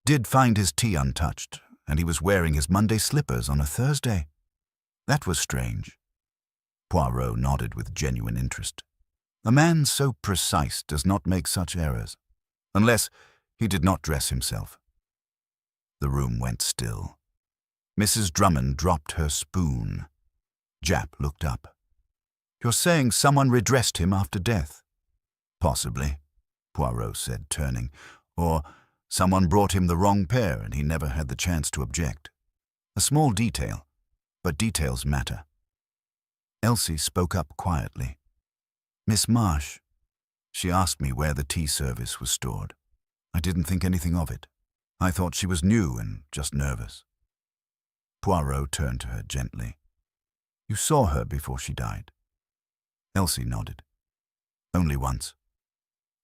did find his tea untouched, and he was wearing his Monday slippers on a Thursday. That was strange." Poirot nodded with genuine interest. "A man so precise does not make such errors, unless he did not dress himself." The room went still. Mrs. Drummond dropped her spoon. Japp looked up. "You're saying someone redressed him after death?" "Possibly," Poirot said, turning. "Or someone brought him the wrong pair and he never had the chance to object. A small detail, but details matter." Elsie spoke up quietly. "Miss Marsh. She asked me where the tea service was stored. I didn't think anything of it. I thought she was new and just nervous." Poirot turned to her gently. "You saw her before she died?" Elsie nodded. "Only once.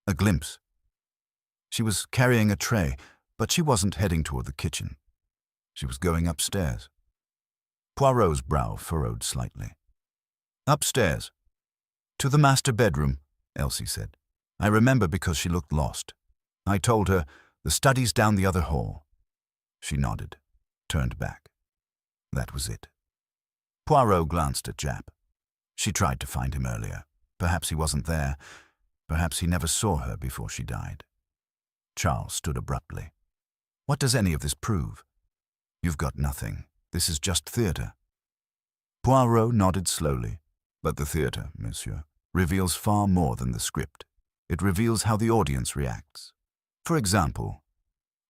A glimpse. She was carrying a tray, but she wasn't heading toward the kitchen. She was going upstairs." Poirot's brow furrowed slightly. "Upstairs?" "To the master bedroom," Elsie said. I remember because she looked lost. I told her, "The study's down the other hall." She nodded, turned back. That was it. Poirot glanced at Jap. She tried to find him earlier. Perhaps he wasn't there. Perhaps he never saw her before she died. Charles stood abruptly. "What does any of this prove?" "You've got nothing. This is just theatre." Poirot nodded slowly. "But the theatre, monsieur, reveals far more than the script. It reveals how the audience reacts. For example,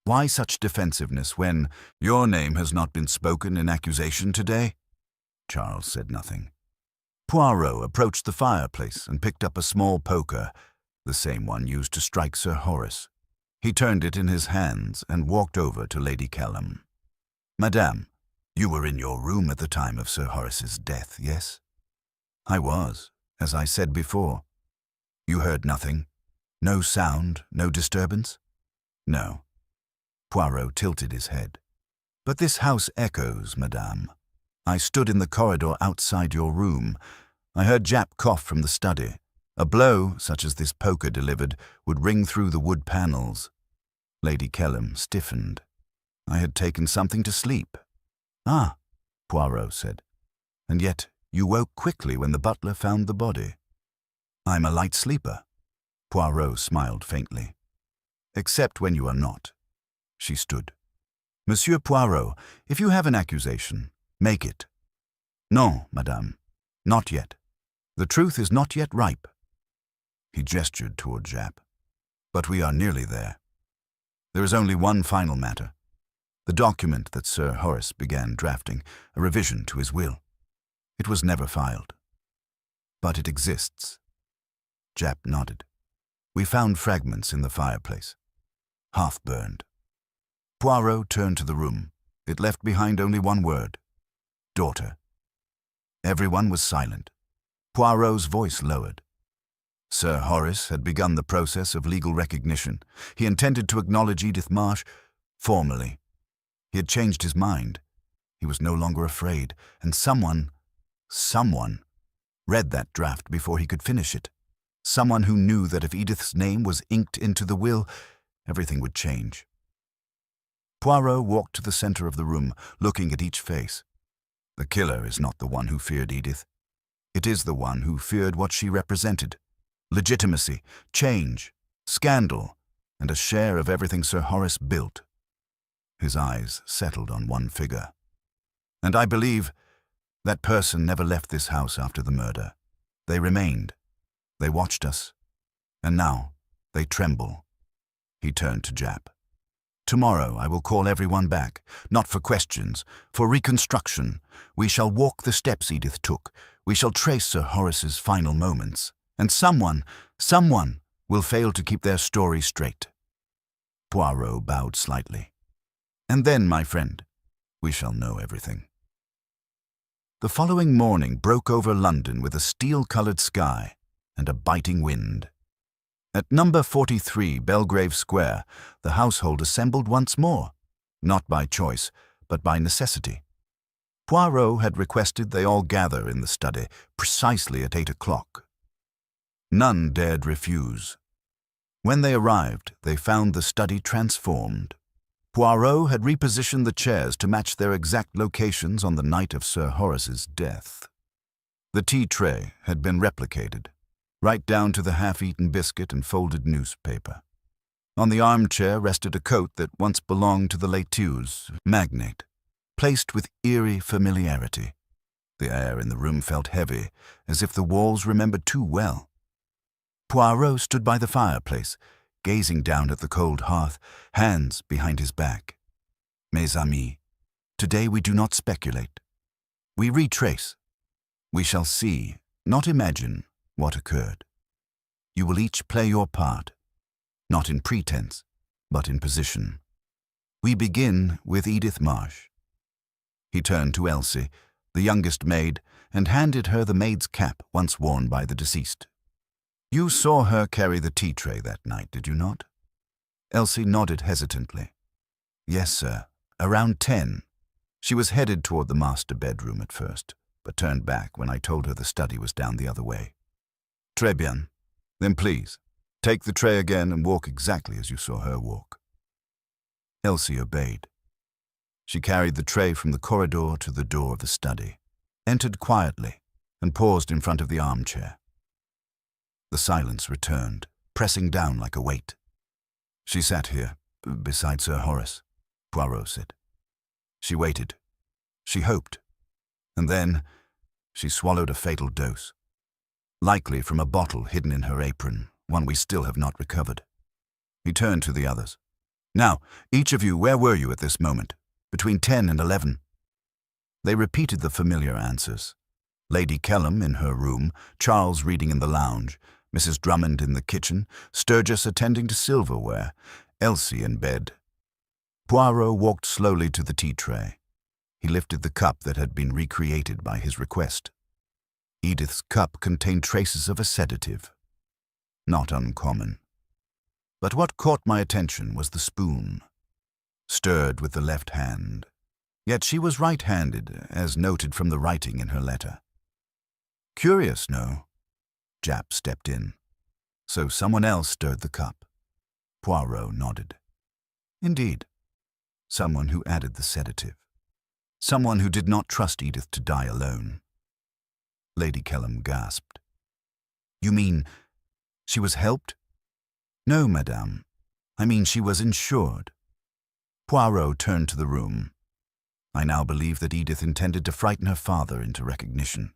why such defensiveness when your name has not been spoken in accusation today?" Charles said nothing. Poirot approached the fireplace and picked up a small poker, the same one used to strike Sir Horace. He turned it in his hands and walked over to Lady Kellam. "Madame, you were in your room at the time of Sir Horace's death, yes?" "I was, as I said before." "You heard nothing? No sound, no disturbance?" "No." Poirot tilted his head. "But this house echoes, madame. I stood in the corridor outside your room. I heard Jap cough from the study. A blow, such as this poker delivered, would ring through the wood panels." Lady Kellam stiffened. "I had taken something to sleep." "Ah," Poirot said. "And yet you woke quickly when the butler found the body." "I'm a light sleeper." Poirot smiled faintly. "Except when you are not." She stood. "Monsieur Poirot, if you have an accusation, make it." "Non, madame, not yet. The truth is not yet ripe." He gestured toward Jap. "But we are nearly there. There is only one final matter. The document that Sir Horace began drafting, a revision to his will. It was never filed. But it exists." Jap nodded. "We found fragments in the fireplace. Half-burned." Poirot turned to the room. It left behind only one word. "Daughter." Everyone was silent. Poirot's voice lowered. Sir Horace had begun the process of legal recognition. He intended to acknowledge Edith Marsh formally. He had changed his mind. He was no longer afraid, and someone read that draft before he could finish it. Someone who knew that if Edith's name was inked into the will, everything would change. Poirot walked to the center of the room, looking at each face. The killer is not the one who feared Edith. It is the one who feared what she represented. Legitimacy, change, scandal, and a share of everything Sir Horace built. His eyes settled on one figure. "And I believe that person never left this house after the murder. They remained. They watched us. And now they tremble." He turned to Jap. "Tomorrow I will call everyone back, not for questions, for reconstruction. We shall walk the steps Edith took. We shall trace Sir Horace's final moments. And someone will fail to keep their story straight." Poirot bowed slightly. "And then, my friend, we shall know everything." The following morning broke over London with a steel-colored sky and a biting wind. At number 43 Belgrave Square, the household assembled once more, not by choice, but by necessity. Poirot had requested they all gather in the study precisely at 8 o'clock. None dared refuse. When they arrived, they found the study transformed. Poirot had repositioned the chairs to match their exact locations on the night of Sir Horace's death. The tea tray had been replicated, right down to the half-eaten biscuit and folded newspaper. On the armchair rested a coat that once belonged to the Laitue's magnate, placed with eerie familiarity. The air in the room felt heavy, as if the walls remembered too well. Poirot stood by the fireplace, gazing down at the cold hearth, hands behind his back. "Mes amis, today we do not speculate. We retrace. We shall see, not imagine, what occurred. You will each play your part, not in pretense, but in position. We begin with Edith Marsh." He turned to Elsie, the youngest maid, and handed her the maid's cap once worn by the deceased. "You saw her carry the tea tray that night, did you not?" Elsie nodded hesitantly. "Yes, sir, around 10. She was headed toward the master bedroom at first, but turned back when I told her the study was down the other way." "Très bien. Then please, Take the tray again and walk exactly as you saw her walk." Elsie obeyed. She carried the tray from the corridor to the door of the study, entered quietly, and paused in front of the armchair. The silence returned, pressing down like a weight. "She sat here, beside Sir Horace," Poirot said. "She waited. She hoped. And then she swallowed a fatal dose. Likely from a bottle hidden in her apron, one we still have not recovered." He turned to the others. "Now, each of you, where were you at this moment? Between 10 and 11. They repeated the familiar answers. Lady Kellam in her room, Charles reading in the lounge, Mrs. Drummond in the kitchen, Sturgis attending to silverware, Elsie in bed. Poirot walked slowly to the tea tray. He lifted the cup that had been recreated by his request. Edith's cup contained traces of a sedative. Not uncommon. But what caught my attention was the spoon. Stirred with the left hand. Yet she was right-handed, as noted from the writing in her letter. "Curious, no?" Japp stepped in. "So someone else stirred the cup." Poirot nodded. "Indeed. Someone who added the sedative. Someone who did not trust Edith to die alone." Lady Kellam gasped. "You mean she was helped?" "No, madame. I mean she was insured." Poirot turned to the room. "I now believe that Edith intended to frighten her father into recognition.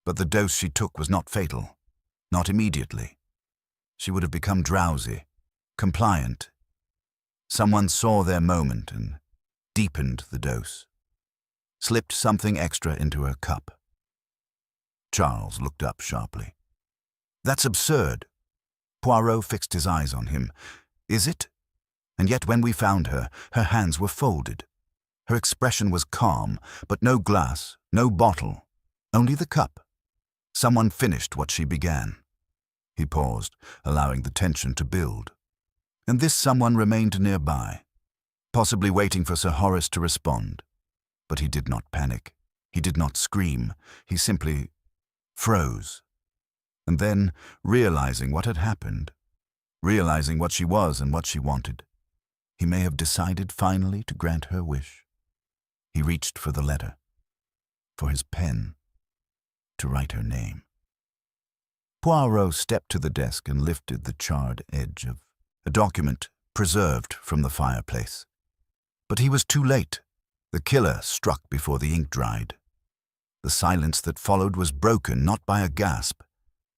But the dose she took was not fatal. Not immediately. She would have become drowsy, compliant. Someone saw their moment and deepened the dose. Slipped something extra into her cup." Charles looked up sharply. "That's absurd." Poirot fixed his eyes on him. "Is it? And yet when we found her, her hands were folded. Her expression was calm, but no glass, no bottle, only the cup. Someone finished what she began." He paused, allowing the tension to build. And this someone remained nearby, possibly waiting for Sir Horace to respond. But he did not panic. He did not scream. He simply froze. And then, realizing what had happened, realizing what she was and what she wanted, he may have decided finally to grant her wish. He reached for the letter, for his pen, to write her name. Poirot stepped to the desk and lifted the charred edge of a document preserved from the fireplace. But he was too late. The killer struck before the ink dried. The silence that followed was broken not by a gasp,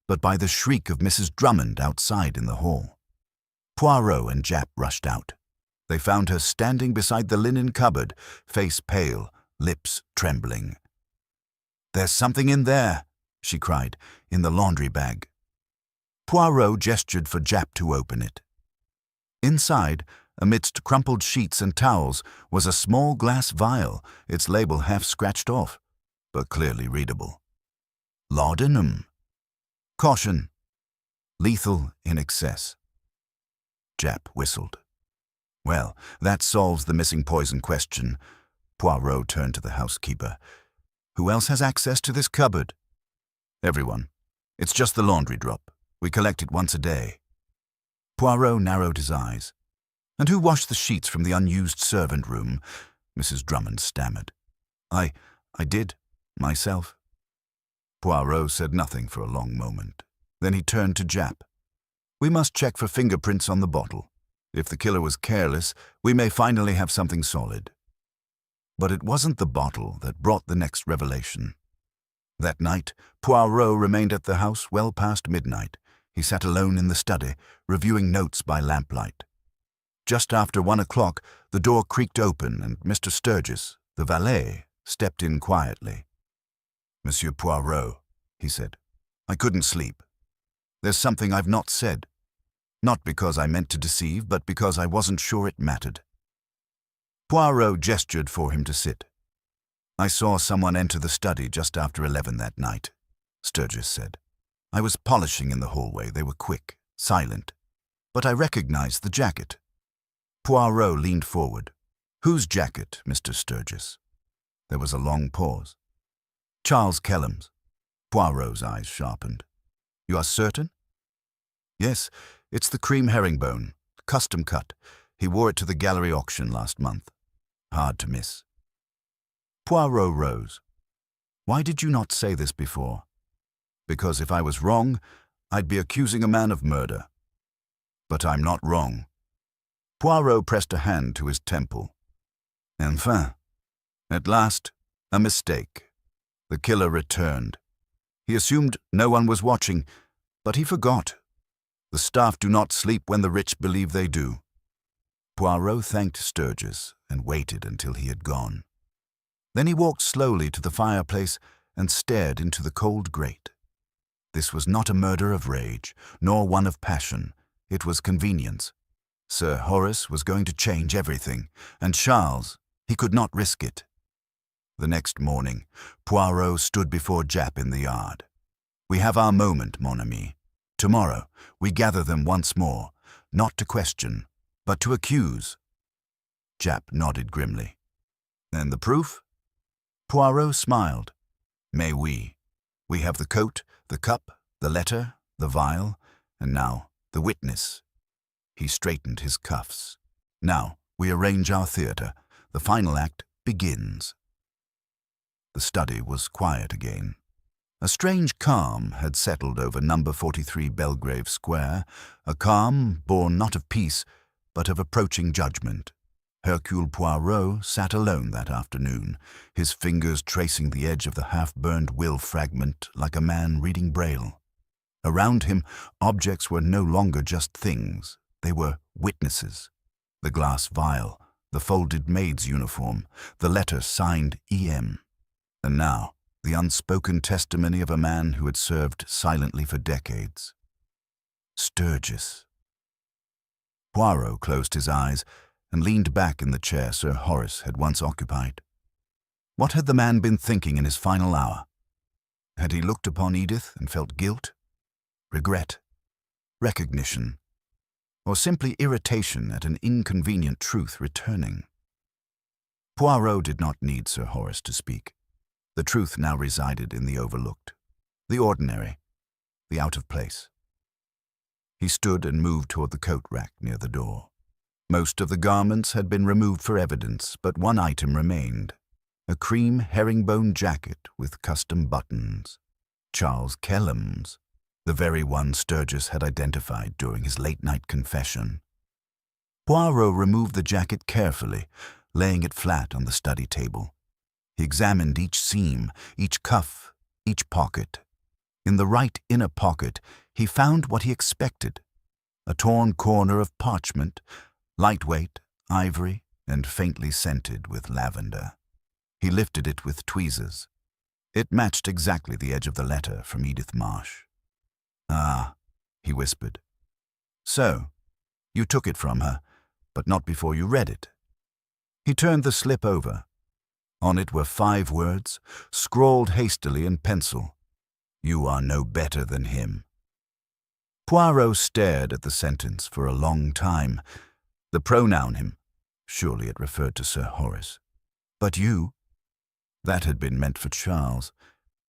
but by the shriek of Mrs. Drummond outside in the hall. Poirot and Japp rushed out. They found her standing beside the linen cupboard, face pale, lips trembling. "There's something in there," she cried, "in the laundry bag." Poirot gestured for Japp to open it. Inside, amidst crumpled sheets and towels, was a small glass vial, its label half scratched off, but clearly readable. Laudanum. Caution. Lethal in excess. Japp whistled. "Well, that solves the missing poison question." Poirot turned to the housekeeper. "Who else has access to this cupboard?" "Everyone. It's just the laundry drop. We collect it once a day." Poirot narrowed his eyes. "And who washed the sheets from the unused servant room?" Mrs. Drummond stammered. I did, myself." Poirot said nothing for a long moment. Then he turned to Japp. "We must check for fingerprints on the bottle. If the killer was careless, we may finally have something solid." But it wasn't the bottle that brought the next revelation. That night, Poirot remained at the house well past midnight. He sat alone in the study, reviewing notes by lamplight. Just after 1 o'clock, the door creaked open and Mr. Sturgis, the valet, stepped in quietly. "Monsieur Poirot," he said, "I couldn't sleep. There's something I've not said. Not because I meant to deceive, but because I wasn't sure it mattered." Poirot gestured for him to sit. "I saw someone enter the study just after 11 that night," Sturgis said. "I was polishing in the hallway. They were quick, silent. But I recognized the jacket." Poirot leaned forward. "Whose jacket, Mr. Sturgis?" There was a long pause. "Charles Kellam's." Poirot's eyes sharpened. "You are certain?" Yes, it's the cream herringbone, custom cut. He wore it to the gallery auction last month. Hard to miss. Poirot rose. Why did you not say this before? Because if I was wrong, I'd be accusing a man of murder. But I'm not wrong. Poirot pressed a hand to his temple. Enfin. At last, a mistake. The killer returned. He assumed no one was watching, but he forgot. The staff do not sleep when the rich believe they do. Poirot thanked Sturgis and waited until he had gone. Then he walked slowly to the fireplace and stared into the cold grate. This was not a murder of rage, nor one of passion. It was convenience. Sir Horace was going to change everything, and Charles, he could not risk it. The next morning, Poirot stood before Japp in the yard. We have our moment, mon ami. Tomorrow, we gather them once more, not to question, but to accuse. Japp nodded grimly. And the proof? Poirot smiled. Mais oui. We have the coat, the cup, the letter, the vial, and now the witness. He straightened his cuffs. Now we arrange our theatre. The final act begins. The study was quiet again. A strange calm had settled over number 43 Belgrave Square, a calm born not of peace, but of approaching judgment. Hercule Poirot sat alone that afternoon, his fingers tracing the edge of the half-burned will fragment like a man reading Braille. Around him, objects were no longer just things. They were witnesses. The glass vial, the folded maid's uniform, the letter signed E.M. And now, the unspoken testimony of a man who had served silently for decades. Sturgis. Poirot closed his eyes and leaned back in the chair Sir Horace had once occupied. What had the man been thinking in his final hour? Had he looked upon Edith and felt guilt, regret, recognition, or simply irritation at an inconvenient truth returning? Poirot did not need Sir Horace to speak. The truth now resided in the overlooked, the ordinary, the out of place. He stood and moved toward the coat rack near the door. Most of the garments had been removed for evidence, but one item remained, a cream herringbone jacket with custom buttons. Charles Kellam's, the very one Sturgis had identified during his late-night confession. Poirot removed the jacket carefully, laying it flat on the study table. He examined each seam, each cuff, each pocket. In the right inner pocket, he found what he expected, a torn corner of parchment, lightweight, ivory, and faintly scented with lavender. He lifted it with tweezers. It matched exactly the edge of the letter from Edith Marsh. Ah, he whispered. So, you took it from her, but not before you read it. He turned the slip over. On it were 5 words, scrawled hastily in pencil. You are no better than him. Poirot stared at the sentence for a long time. The pronoun him, surely it referred to Sir Horace. But you? That had been meant for Charles.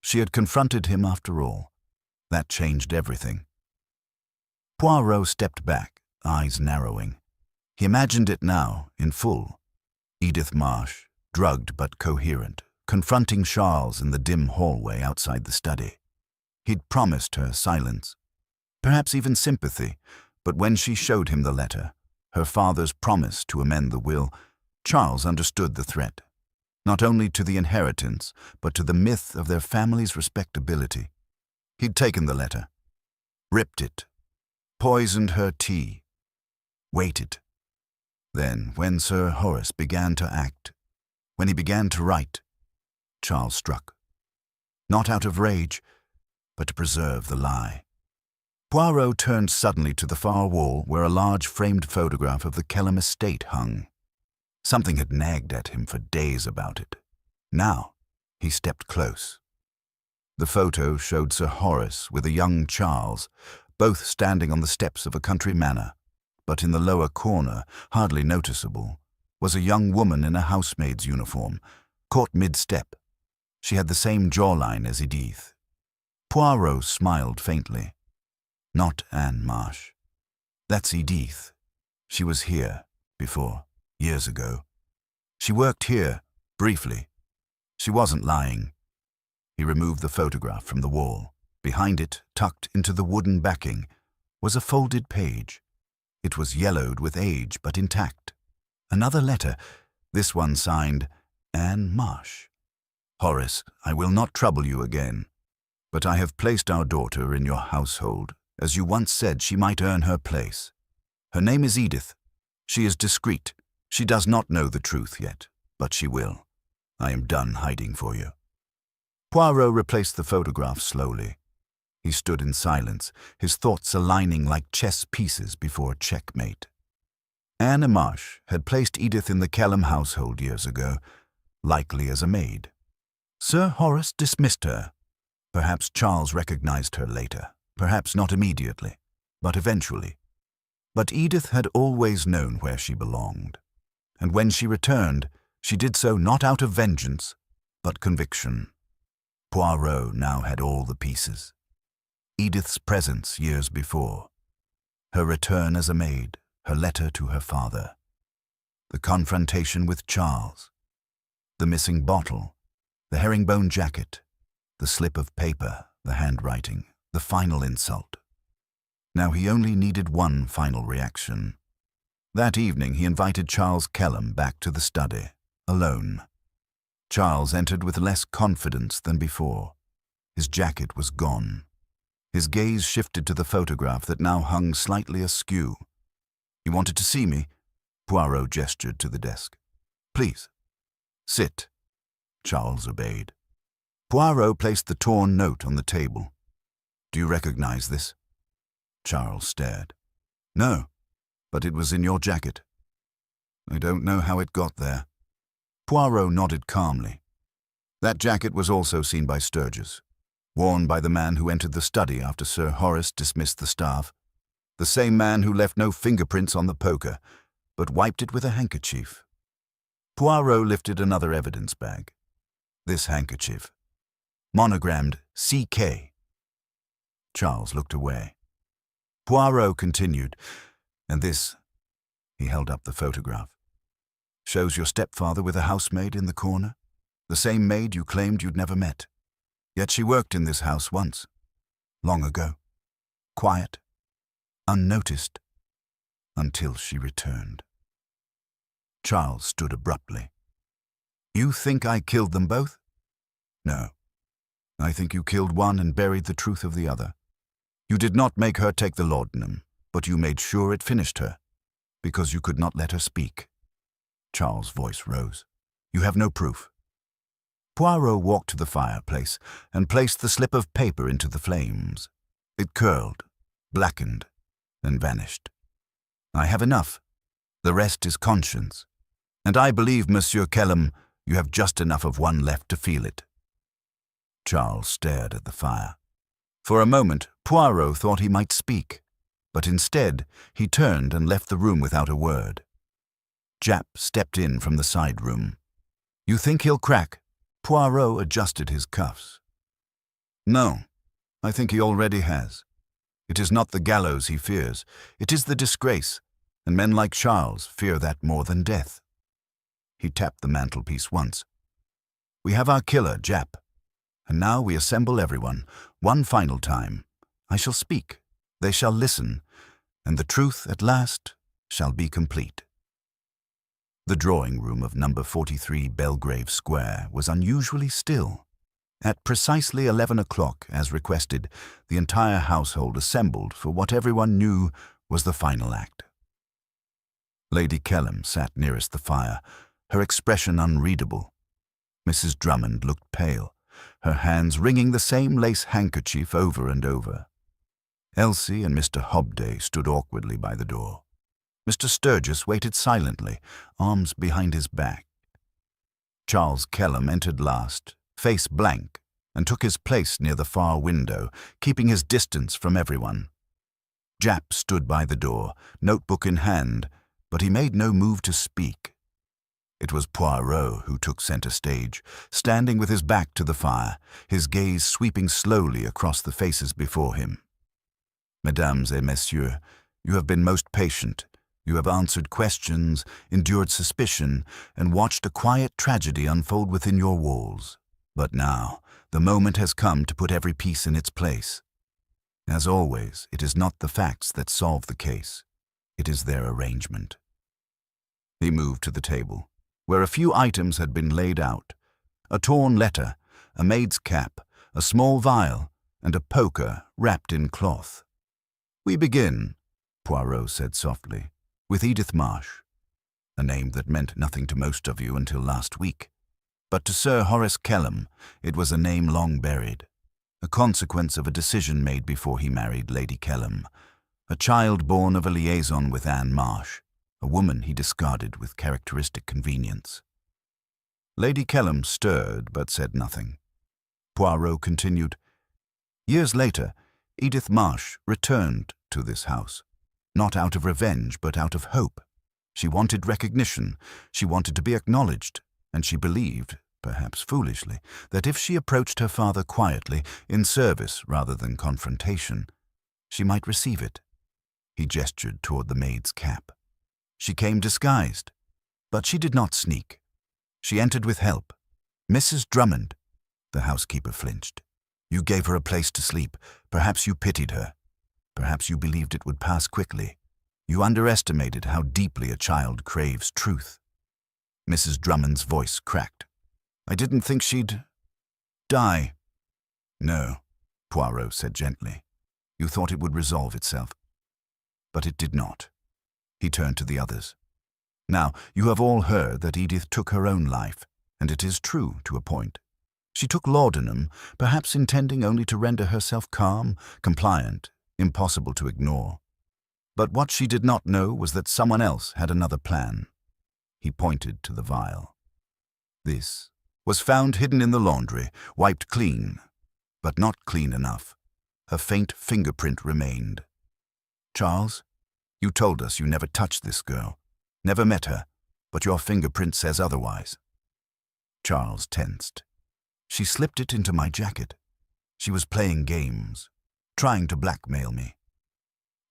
She had confronted him after all. That changed everything. Poirot stepped back, eyes narrowing. He imagined it now, in full. Edith Marsh, drugged but coherent, confronting Charles in the dim hallway outside the study. He'd promised her silence, perhaps even sympathy, but when she showed him the letter, her father's promise to amend the will, Charles understood the threat, not only to the inheritance, but to the myth of their family's respectability. He'd taken the letter, ripped it, poisoned her tea, waited. Then, when Sir Horace began to act, when he began to write, Charles struck. Not out of rage, but to preserve the lie. Poirot turned suddenly to the far wall where a large framed photograph of the Kellam estate hung. Something had nagged at him for days about it. Now, he stepped close. The photo showed Sir Horace with a young Charles, both standing on the steps of a country manor, but in the lower corner, hardly noticeable, was a young woman in a housemaid's uniform, caught mid-step. She had the same jawline as Edith. Poirot smiled faintly. Not Anne Marsh. That's Edith. She was here before, years ago. She worked here, briefly. She wasn't lying. He removed the photograph from the wall. Behind it, tucked into the wooden backing, was a folded page. It was yellowed with age, but intact. Another letter, this one signed Anne Marsh. Horace, I will not trouble you again, but I have placed our daughter in your household, as you once said she might earn her place. Her name is Edith. She is discreet. She does not know the truth yet, but she will. I am done hiding for you. Poirot replaced the photograph slowly. He stood in silence, his thoughts aligning like chess pieces before checkmate. Anne Marsh had placed Edith in the Kellam household years ago, likely as a maid. Sir Horace dismissed her. Perhaps Charles recognized her later, perhaps not immediately, but eventually. But Edith had always known where she belonged, and when she returned, she did so not out of vengeance, but conviction. Poirot now had all the pieces. Edith's presence years before, her return as a maid, her letter to her father, the confrontation with Charles, the missing bottle, the herringbone jacket, the slip of paper, the handwriting, the final insult. Now he only needed one final reaction. That evening he invited Charles Kellam back to the study, alone. Charles entered with less confidence than before. His jacket was gone. His gaze shifted to the photograph that now hung slightly askew. You wanted to see me? Poirot gestured to the desk. Please, sit. Charles obeyed. Poirot placed the torn note on the table. Do you recognize this? Charles stared. No, but it was in your jacket. I don't know how it got there. Poirot nodded calmly. That jacket was also seen by Sturgis, worn by the man who entered the study after Sir Horace dismissed the staff, the same man who left no fingerprints on the poker, but wiped it with a handkerchief. Poirot lifted another evidence bag. This handkerchief, monogrammed C.K. Charles looked away. Poirot continued, and this, he held up the photograph, shows your stepfather with a housemaid in the corner, the same maid you claimed you'd never met. Yet she worked in this house once, long ago, quiet, unnoticed, until she returned. Charles stood abruptly. You think I killed them both? No. I think you killed one and buried the truth of the other. You did not make her take the laudanum, but you made sure it finished her, because you could not let her speak. Charles' voice rose. You have no proof. Poirot walked to the fireplace and placed the slip of paper into the flames. It curled, blackened, and vanished. I have enough. The rest is conscience. And I believe, Monsieur Kellam, you have just enough of one left to feel it. Charles stared at the fire. For a moment, Poirot thought he might speak, but instead he turned and left the room without a word. Japp stepped in from the side room. You think he'll crack? Poirot adjusted his cuffs. No, I think he already has. It is not the gallows he fears, it is the disgrace, and men like Charles fear that more than death. He tapped the mantelpiece once. We have our killer, Japp, and now we assemble everyone, one final time. I shall speak, they shall listen, and the truth at last shall be complete. The drawing room of number 43 Belgrave Square was unusually still. At precisely 11 o'clock, as requested, the entire household assembled for what everyone knew was the final act. Lady Kellam sat nearest the fire, her expression unreadable. Mrs. Drummond looked pale, her hands wringing the same lace handkerchief over and over. Elsie and Mr. Hobday stood awkwardly by the door. Mr. Sturgis waited silently, arms behind his back. Charles Kellam entered last, face blank, and took his place near the far window, keeping his distance from everyone. Japp stood by the door, notebook in hand, but he made no move to speak. It was Poirot who took center stage, standing with his back to the fire, his gaze sweeping slowly across the faces before him. Mesdames et messieurs, you have been most patient. You have answered questions, endured suspicion, and watched a quiet tragedy unfold within your walls. But now, the moment has come to put every piece in its place. As always, it is not the facts that solve the case. It is their arrangement. He moved to the table, where a few items had been laid out. A torn letter, a maid's cap, a small vial, and a poker wrapped in cloth. "We begin," Poirot said softly, "with Edith Marsh, a name that meant nothing to most of you until last week. But to Sir Horace Kellam, it was a name long buried, a consequence of a decision made before he married Lady Kellam, a child born of a liaison with Anne Marsh, a woman he discarded with characteristic convenience." Lady Kellam stirred but said nothing. Poirot continued, "Years later, Edith Marsh returned to this house, not out of revenge but out of hope. She wanted recognition, she wanted to be acknowledged, and she believed, perhaps foolishly, that if she approached her father quietly, in service rather than confrontation, she might receive it." He gestured toward the maid's cap. "She came disguised, but she did not sneak. She entered with help. Mrs. Drummond." The housekeeper flinched. "You gave her a place to sleep. Perhaps you pitied her. Perhaps you believed it would pass quickly. You underestimated how deeply a child craves truth." Mrs. Drummond's voice cracked. "I didn't think she'd die." "No," Poirot said gently. "You thought it would resolve itself. But it did not." He turned to the others. "Now, you have all heard that Edith took her own life, and it is true to a point. She took laudanum, perhaps intending only to render herself calm, compliant, impossible to ignore. But what she did not know was that someone else had another plan." He pointed to the vial. "This was found hidden in the laundry, wiped clean, but not clean enough. A faint fingerprint remained. Charles, you told us you never touched this girl, never met her, but your fingerprint says otherwise." Charles tensed. "She slipped it into my jacket. She was playing games, trying to blackmail me."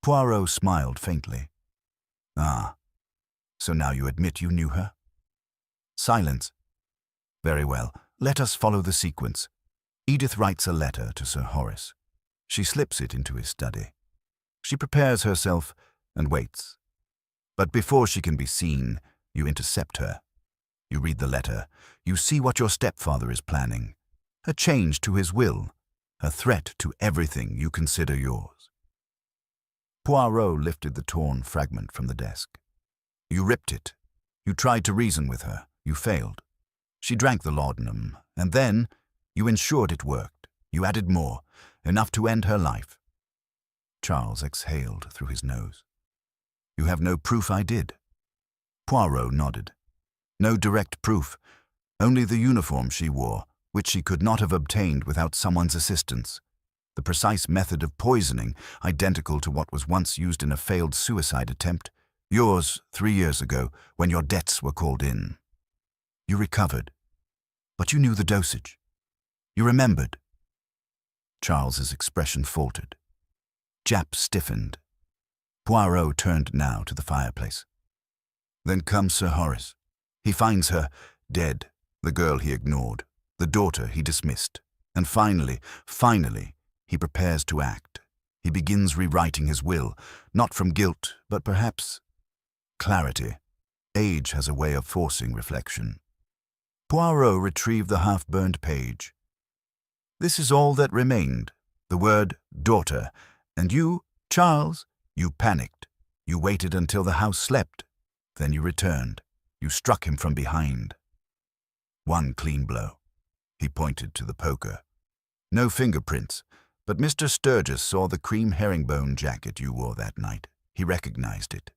Poirot smiled faintly. "Ah, so now you admit you knew her?" Silence. "Very well, let us follow the sequence. Edith writes a letter to Sir Horace. She slips it into his study. She prepares herself and waits. But before she can be seen, you intercept her. You read the letter. You see what your stepfather is planning. A change to his will. A threat to everything you consider yours." Poirot lifted the torn fragment from the desk. "You ripped it. You tried to reason with her. You failed. She drank the laudanum, and then you ensured it worked. You added more, enough to end her life." Charles exhaled through his nose. "You have no proof I did?" Poirot nodded. "No direct proof, only the uniform she wore, which she could not have obtained without someone's assistance. The precise method of poisoning, identical to what was once used in a failed suicide attempt, yours 3 years ago, when your debts were called in. You recovered, but you knew the dosage. You remembered." Charles's expression faltered. Japp stiffened. Poirot turned now to the fireplace. "Then comes Sir Horace. He finds her dead, the girl he ignored, the daughter he dismissed. And finally, he prepares to act. He begins rewriting his will, not from guilt, but perhaps clarity. Age has a way of forcing reflection." Poirot retrieved the half-burned page. "This is all that remained, the word daughter. And you, Charles, you panicked. You waited until the house slept. Then you returned. You struck him from behind. One clean blow." He pointed to the poker. "No fingerprints, but Mr. Sturgis saw the cream herringbone jacket you wore that night. He recognized it.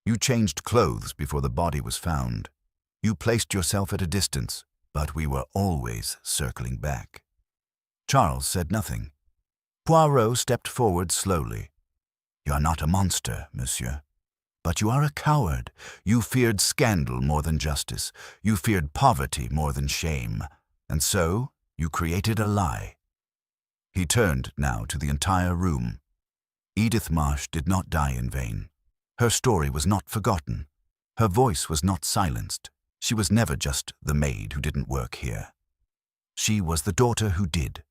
You changed clothes before the body was found. You placed yourself at a distance, but we were always circling back." Charles said nothing. Poirot stepped forward slowly. "You are not a monster, monsieur. But you are a coward. You feared scandal more than justice. You feared poverty more than shame. And so you created a lie." He turned now to the entire room. Edith Marsh did not die in vain. Her story was not forgotten. Her voice was not silenced. She was never just the maid who didn't work here. She was the daughter who did.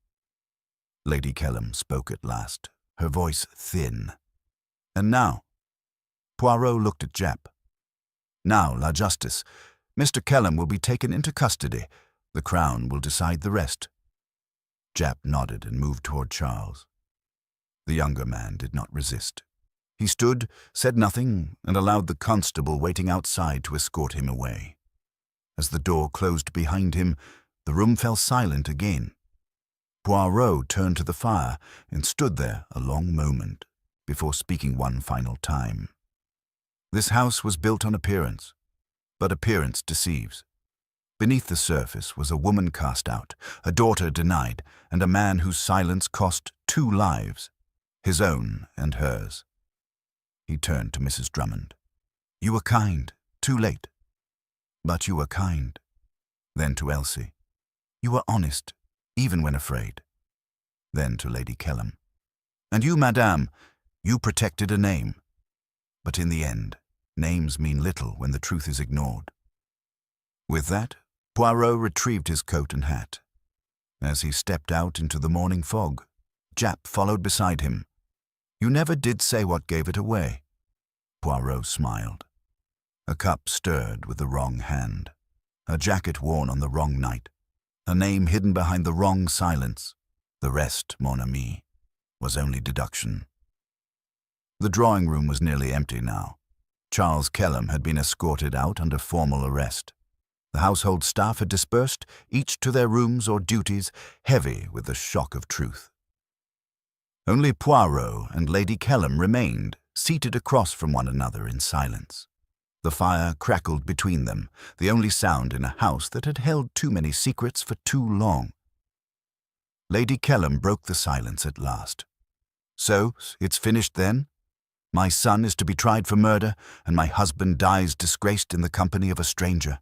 Lady Kellam spoke at last, her voice thin. And now? Poirot looked at Japp. Now, La Justice, Mr. Kellam will be taken into custody. The Crown will decide the rest. Japp nodded and moved toward Charles. The younger man did not resist. He stood, said nothing, and allowed the constable waiting outside to escort him away. As the door closed behind him, the room fell silent again. Poirot turned to the fire and stood there a long moment before speaking one final time. This house was built on appearance, but appearance deceives. Beneath the surface was a woman cast out, a daughter denied, and a man whose silence cost 2 lives, his own and hers. He turned to Mrs. Drummond. "You were kind, too late. But you were kind." Then to Elsie. "You were honest, even when afraid." Then to Lady Kellam. "And you, madame, you protected a name. But in the end, names mean little when the truth is ignored." With that, Poirot retrieved his coat and hat. As he stepped out into the morning fog, Japp followed beside him. "You never did say what gave it away." Poirot smiled. A cup stirred with the wrong hand, a jacket worn on the wrong night, a name hidden behind the wrong silence. The rest, mon ami, was only deduction. The drawing room was nearly empty now. Charles Kellam had been escorted out under formal arrest. The household staff had dispersed, each to their rooms or duties, heavy with the shock of truth. Only Poirot and Lady Kellam remained, seated across from one another in silence. The fire crackled between them, the only sound in a house that had held too many secrets for too long. Lady Kellam broke the silence at last. "So, it's finished then? My son is to be tried for murder, and my husband dies disgraced in the company of a stranger."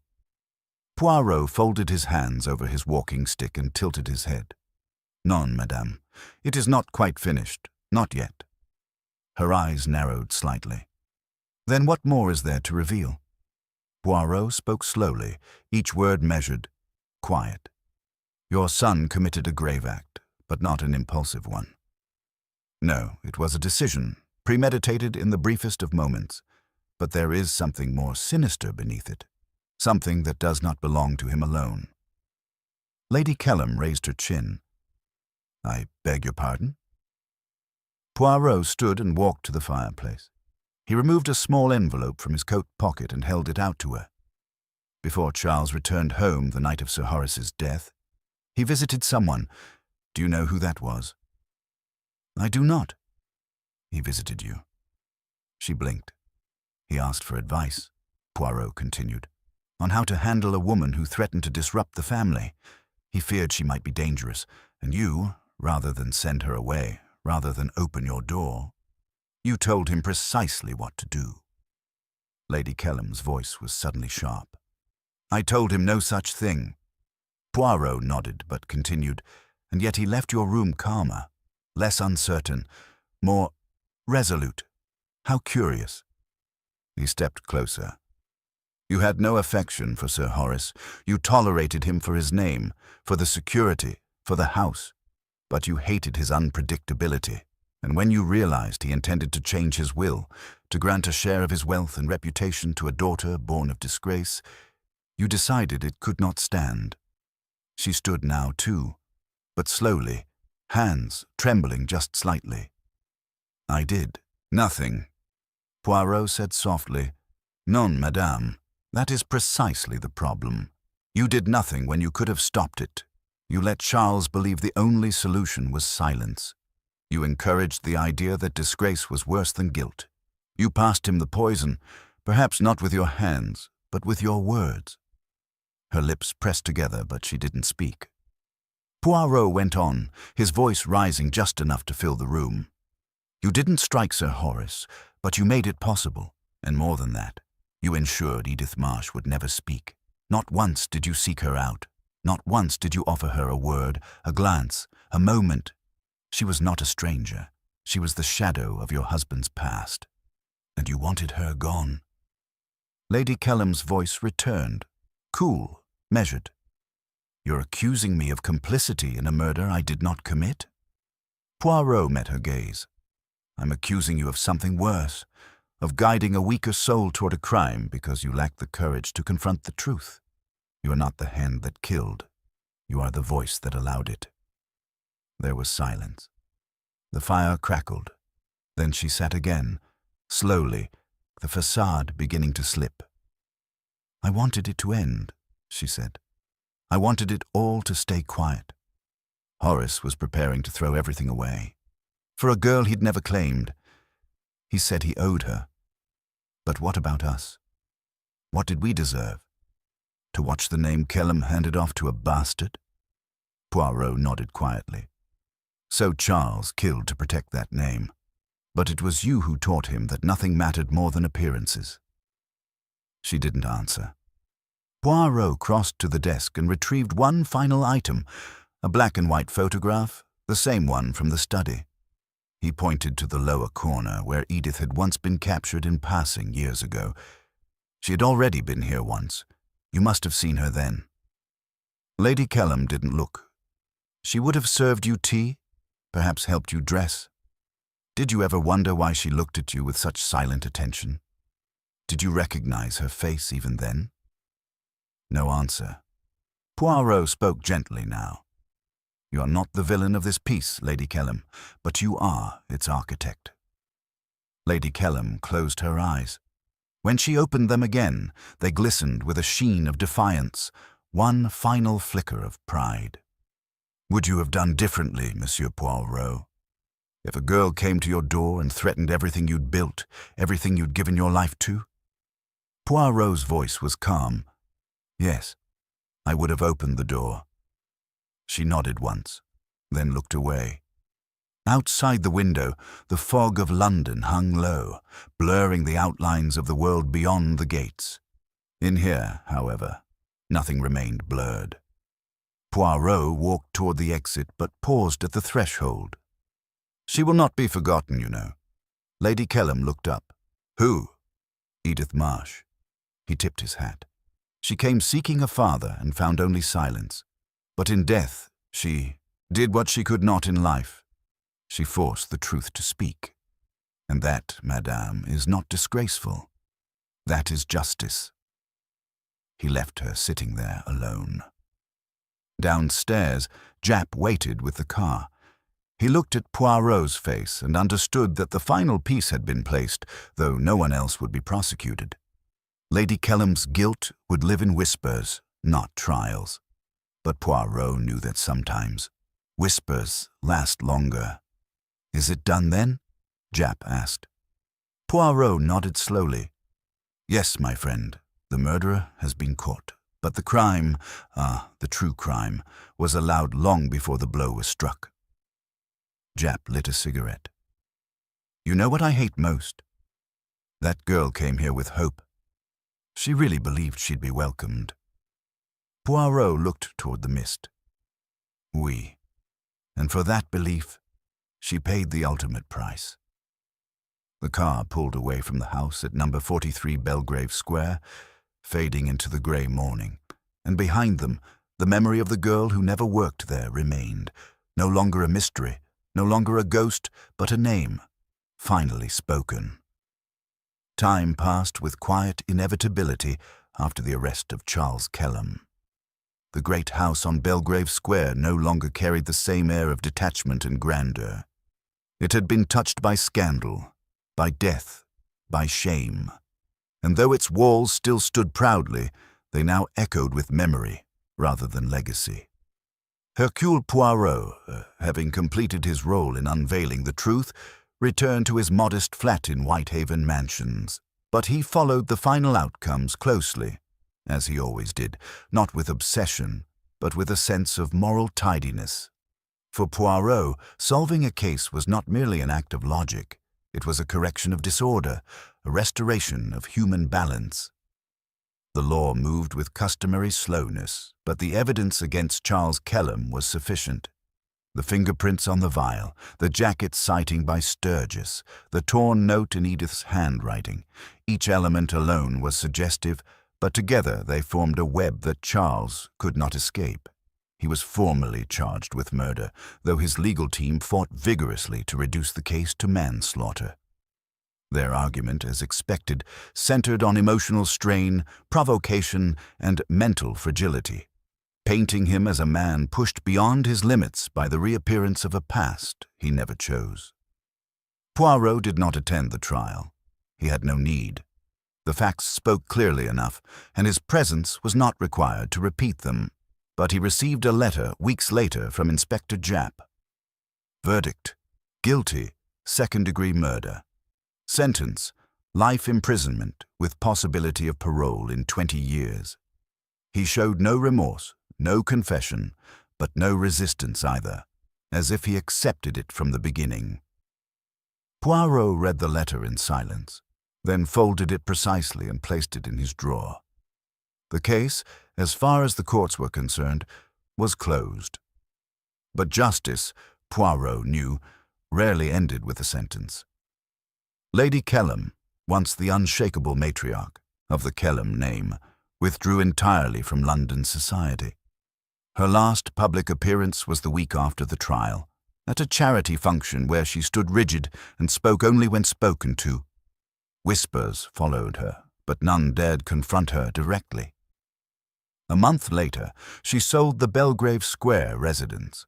Poirot folded his hands over his walking stick and tilted his head. "Non, madame. It is not quite finished. Not yet." Her eyes narrowed slightly. "Then what more is there to reveal?" Poirot spoke slowly, each word measured, quiet. "Your son committed a grave act, but not an impulsive one. No, it was a decision, premeditated in the briefest of moments, but there is something more sinister beneath it, something that does not belong to him alone." Lady Kellam raised her chin. "I beg your pardon?" Poirot stood and walked to the fireplace. He removed a small envelope from his coat pocket and held it out to her. Before Charles returned home the night of Sir Horace's death, he visited someone. Do you know who that was? "I do not." "He visited you." She blinked. "He asked for advice," Poirot continued, "on how to handle a woman who threatened to disrupt the family. He feared she might be dangerous, and you, rather than send her away, rather than open your door, you told him precisely what to do." Lady Kellam's voice was suddenly sharp. "I told him no such thing." Poirot nodded but continued, "And yet he left your room calmer, less uncertain, more resolute. How curious." He stepped closer. "You had no affection for Sir Horace. You tolerated him for his name, for the security, for the house. But you hated his unpredictability, and when you realized he intended to change his will, to grant a share of his wealth and reputation to a daughter born of disgrace, you decided it could not stand." She stood now too, but slowly, hands trembling just slightly. "I did nothing." Poirot said softly, "Non, madame, that is precisely the problem. You did nothing when you could have stopped it. You let Charles believe the only solution was silence. You encouraged the idea that disgrace was worse than guilt. You passed him the poison, perhaps not with your hands, but with your words." Her lips pressed together, but she didn't speak. Poirot went on, his voice rising just enough to fill the room. "You didn't strike Sir Horace, but you made it possible, and more than that, you ensured Edith Marsh would never speak. Not once did you seek her out. Not once did you offer her a word, a glance, a moment. She was not a stranger. She was the shadow of your husband's past, and you wanted her gone. Lady Kellam's voice returned, cool, measured. You're accusing me of complicity in a murder I did not commit? Poirot met her gaze. I'm accusing you of something worse, of guiding a weaker soul toward a crime because you lack the courage to confront the truth. You are not the hand that killed. You are the voice that allowed it. There was silence. The fire crackled. Then she sat again, slowly, the facade beginning to slip. I wanted it to end, she said. I wanted it all to stay quiet. Horace was preparing to throw everything away. For a girl he'd never claimed. He said he owed her. But what about us? What did we deserve? To watch the name Kellam handed off to a bastard? Poirot nodded quietly. So Charles killed to protect that name. But it was you who taught him that nothing mattered more than appearances. She didn't answer. Poirot crossed to the desk and retrieved one final item, a black and white photograph, the same one from the study. He pointed to the lower corner where Edith had once been captured in passing years ago. She had already been here once. You must have seen her then. Lady Kellam didn't look. She would have served you tea, perhaps helped you dress. Did you ever wonder why she looked at you with such silent attention? Did you recognize her face even then? No answer. Poirot spoke gently now. You are not the villain of this piece, Lady Kellam, but you are its architect. Lady Kellam closed her eyes. When she opened them again, they glistened with a sheen of defiance, one final flicker of pride. Would you have done differently, Monsieur Poirot? If a girl came to your door and threatened everything you'd built, everything you'd given your life to? Poirot's voice was calm. Yes, I would have opened the door. She nodded once, then looked away. Outside the window, the fog of London hung low, blurring the outlines of the world beyond the gates. In here, however, nothing remained blurred. Poirot walked toward the exit but paused at the threshold. She will not be forgotten, you know. Lady Kellam looked up. Who? Edith Marsh. He tipped his hat. She came seeking a father and found only silence. But in death, she did what she could not in life. She forced the truth to speak. And that, madame, is not disgraceful. That is justice. He left her sitting there alone. Downstairs, Japp waited with the car. He looked at Poirot's face and understood that the final piece had been placed, though no one else would be prosecuted. Lady Kellam's guilt would live in whispers, not trials. But Poirot knew that sometimes whispers last longer. Is it done then? Japp asked. Poirot nodded slowly. Yes, my friend, the murderer has been caught. But the crime, the true crime, was allowed long before the blow was struck. Japp lit a cigarette. You know what I hate most? That girl came here with hope. She really believed she'd be welcomed. Poirot looked toward the mist. Oui. And for that belief, she paid the ultimate price. The car pulled away from the house at number 43 Belgrave Square, fading into the grey morning, and behind them, the memory of the girl who never worked there remained, no longer a mystery, no longer a ghost, but a name, finally spoken. Time passed with quiet inevitability after the arrest of Charles Kellam. The great house on Belgrave Square no longer carried the same air of detachment and grandeur. It had been touched by scandal, by death, by shame. And though its walls still stood proudly, they now echoed with memory rather than legacy. Hercule Poirot, having completed his role in unveiling the truth, returned to his modest flat in Whitehaven Mansions. But he followed the final outcomes closely, as he always did, not with obsession, but with a sense of moral tidiness. For Poirot, solving a case was not merely an act of logic. It was a correction of disorder, a restoration of human balance. The law moved with customary slowness, but the evidence against Charles Kellam was sufficient. The fingerprints on the vial, the jacket sighting by Sturgis, the torn note in Edith's handwriting. Each element alone was suggestive, but together they formed a web that Charles could not escape. He was formally charged with murder, though his legal team fought vigorously to reduce the case to manslaughter. Their argument, as expected, centered on emotional strain, provocation, and mental fragility, painting him as a man pushed beyond his limits by the reappearance of a past he never chose. Poirot did not attend the trial. He had no need. The facts spoke clearly enough, and his presence was not required to repeat them. But he received a letter weeks later from Inspector Japp. Verdict: guilty, second-degree murder. Sentence: life imprisonment with possibility of parole in 20 years. He showed no remorse, no confession, but no resistance either, as if he accepted it from the beginning. Poirot read the letter in silence, then folded it precisely and placed it in his drawer. The case, as far as the courts were concerned, was closed. But justice, Poirot knew, rarely ended with a sentence. Lady Kellam, once the unshakable matriarch of the Kellam name, withdrew entirely from London society. Her last public appearance was the week after the trial, at a charity function where she stood rigid and spoke only when spoken to. Whispers followed her, but none dared confront her directly. A month later, she sold the Belgrave Square residence.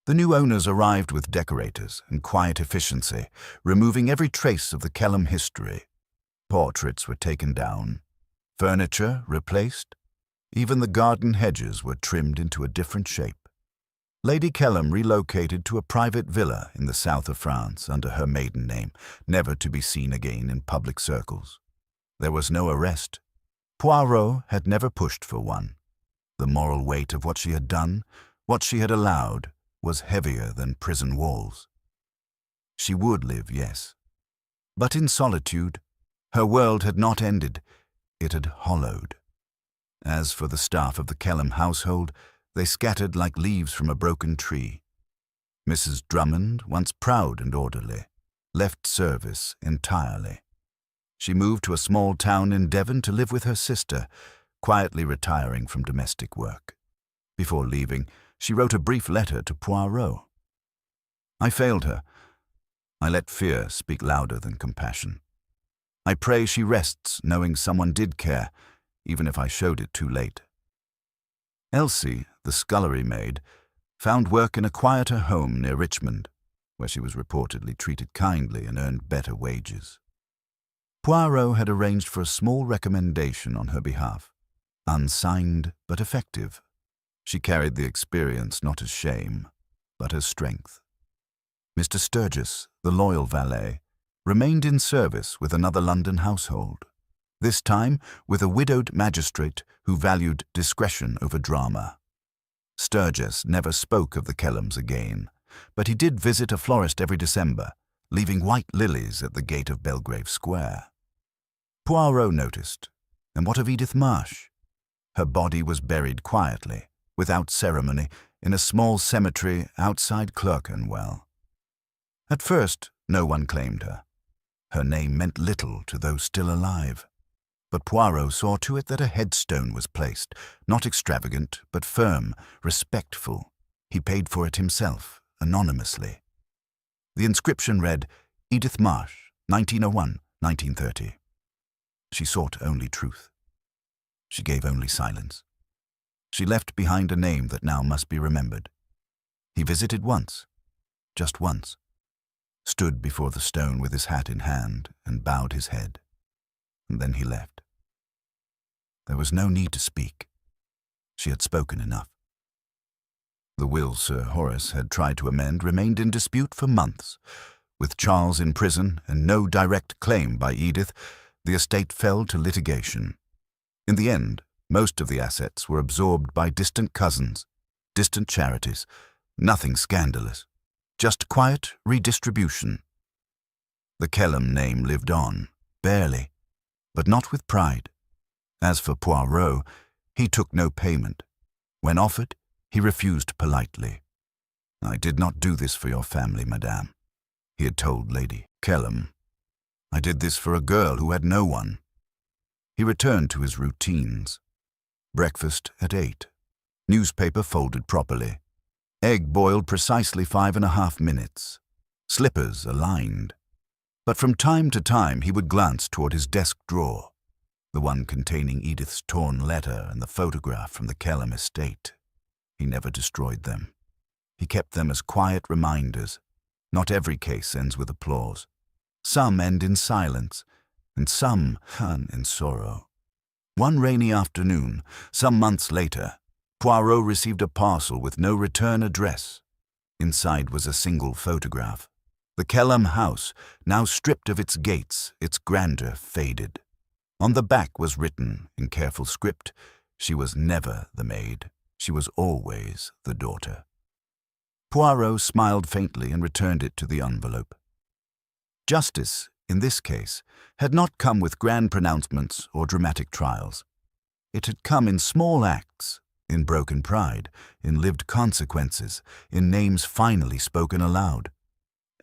The new owners arrived with decorators and quiet efficiency, removing every trace of the Kellam history. Portraits were taken down, furniture replaced. Even the garden hedges were trimmed into a different shape. Lady Kellam relocated to a private villa in the south of France under her maiden name, never to be seen again in public circles. There was no arrest. Poirot had never pushed for one. The moral weight of what she had done, what she had allowed, was heavier than prison walls. She would live, yes. But in solitude, her world had not ended. It had hollowed. As for the staff of the Kellam household, they scattered like leaves from a broken tree. Mrs. Drummond, once proud and orderly, left service entirely. She moved to a small town in Devon to live with her sister, quietly retiring from domestic work. Before leaving, she wrote a brief letter to Poirot. I failed her. I let fear speak louder than compassion. I pray she rests knowing someone did care, even if I showed it too late. Elsie, the scullery maid, found work in a quieter home near Richmond, where she was reportedly treated kindly and earned better wages. Poirot had arranged for a small recommendation on her behalf, unsigned but effective. She carried the experience not as shame, but as strength. Mr. Sturgis, the loyal valet, remained in service with another London household, this time with a widowed magistrate who valued discretion over drama. Sturgis never spoke of the Kellams again, but he did visit a florist every December, leaving white lilies at the gate of Belgrave Square. Poirot noticed, and what of Edith Marsh? Her body was buried quietly, without ceremony, in a small cemetery outside Clerkenwell. At first, no one claimed her. Her name meant little to those still alive. But Poirot saw to it that a headstone was placed, not extravagant, but firm, respectful. He paid for it himself, anonymously. The inscription read, Edith Marsh, 1901-1930. She sought only truth. She gave only silence. She left behind a name that now must be remembered. He visited once, just once, stood before the stone with his hat in hand and bowed his head. And then he left. There was no need to speak. She had spoken enough. The will Sir Horace had tried to amend remained in dispute for months. With Charles in prison and no direct claim by Edith, the estate fell to litigation. In the end, most of the assets were absorbed by distant cousins, distant charities, nothing scandalous, just quiet redistribution. The Kellam name lived on, barely, but not with pride. As for Poirot, he took no payment. When offered, he refused politely. "I did not do this for your family, madame," he had told Lady Kellam. "I did this for a girl who had no one." He returned to his routines. Breakfast at 8. Newspaper folded properly. Egg boiled precisely 5.5 minutes. Slippers aligned. But from time to time he would glance toward his desk drawer, the one containing Edith's torn letter and the photograph from the Kellam estate. He never destroyed them. He kept them as quiet reminders. Not every case ends with applause. Some end in silence, and some in sorrow. One rainy afternoon, some months later, Poirot received a parcel with no return address. Inside was a single photograph. The Kellam house, now stripped of its gates, its grandeur faded. On the back was written, in careful script, she was never the maid, she was always the daughter. Poirot smiled faintly and returned it to the envelope. Justice, in this case, had not come with grand pronouncements or dramatic trials. It had come in small acts, in broken pride, in lived consequences, in names finally spoken aloud.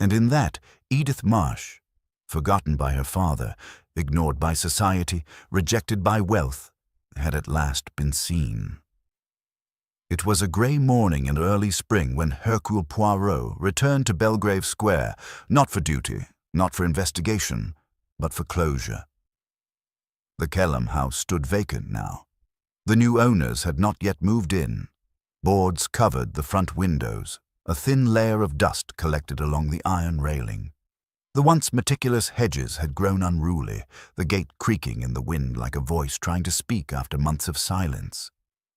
And in that, Edith Marsh, forgotten by her father, ignored by society, rejected by wealth, had at last been seen. It was a grey morning in early spring when Hercule Poirot returned to Belgrave Square, not for duty, not for investigation, but for closure. The Kellam house stood vacant now. The new owners had not yet moved in. Boards covered the front windows. A thin layer of dust collected along the iron railing. The once meticulous hedges had grown unruly, the gate creaking in the wind like a voice trying to speak after months of silence.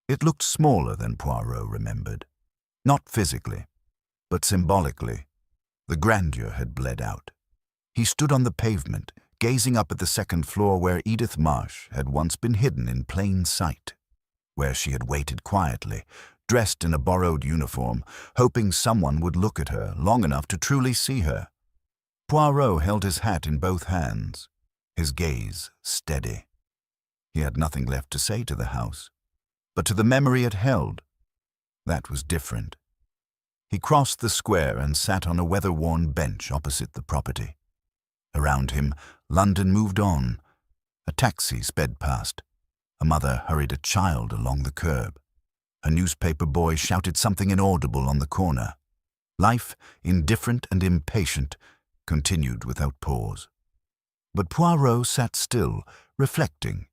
It looked smaller than Poirot remembered. Not physically, but symbolically. The grandeur had bled out. He stood on the pavement, gazing up at the second floor where Edith Marsh had once been hidden in plain sight, where she had waited quietly, dressed in a borrowed uniform, hoping someone would look at her long enough to truly see her. Poirot held his hat in both hands, his gaze steady. He had nothing left to say to the house, but to the memory it held, that was different. He crossed the square and sat on a weather-worn bench opposite the property. Around him, London moved on. A taxi sped past. A mother hurried a child along the curb. A newspaper boy shouted something inaudible on the corner. Life, indifferent and impatient, continued without pause. But Poirot sat still, reflecting.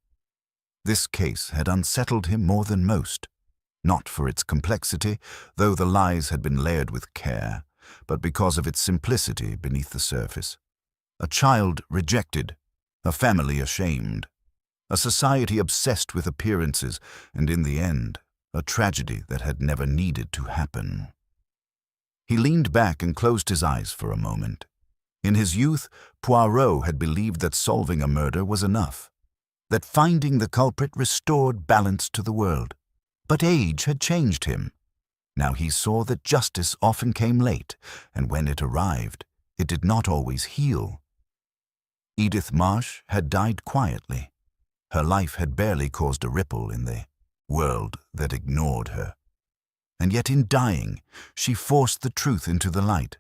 This case had unsettled him more than most, not for its complexity, though the lies had been layered with care, but because of its simplicity beneath the surface. A child rejected, a family ashamed, a society obsessed with appearances, and in the end, a tragedy that had never needed to happen. He leaned back and closed his eyes for a moment. In his youth, Poirot had believed that solving a murder was enough, that finding the culprit restored balance to the world. But age had changed him. Now he saw that justice often came late, and when it arrived, it did not always heal. Edith Marsh had died quietly. Her life had barely caused a ripple in the world that ignored her. And yet in dying, she forced the truth into the light.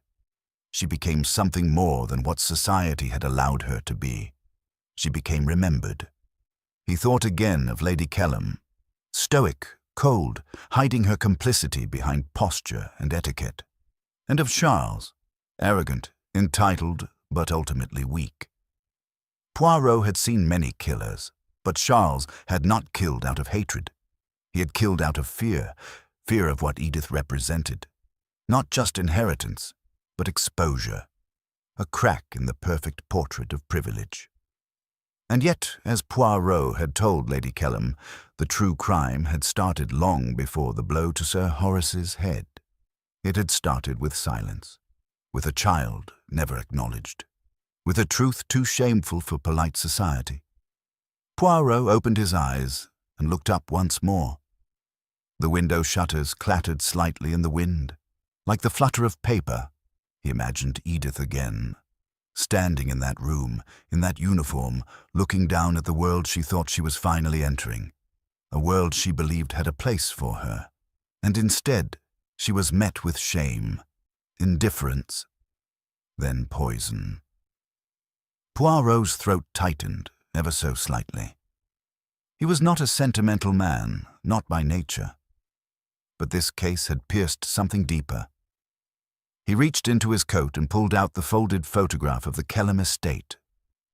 She became something more than what society had allowed her to be. She became remembered. He thought again of Lady Kellam, stoic, cold, hiding her complicity behind posture and etiquette, and of Charles, arrogant, entitled, but ultimately weak. Poirot had seen many killers, but Charles had not killed out of hatred. He had killed out of fear, fear of what Edith represented. Not just inheritance, but exposure, a crack in the perfect portrait of privilege. And yet, as Poirot had told Lady Kellam, the true crime had started long before the blow to Sir Horace's head. It had started with silence, with a child never acknowledged, with a truth too shameful for polite society. Poirot opened his eyes and looked up once more. The window shutters clattered slightly in the wind. Like the flutter of paper, he imagined Edith again, standing in that room, in that uniform, looking down at the world she thought she was finally entering, a world she believed had a place for her. And instead, She was met with shame, indifference, then poison. Poirot's throat tightened, ever so slightly. He was not a sentimental man, not by nature. But this case had pierced something deeper. He reached into his coat and pulled out the folded photograph of the Kellam estate,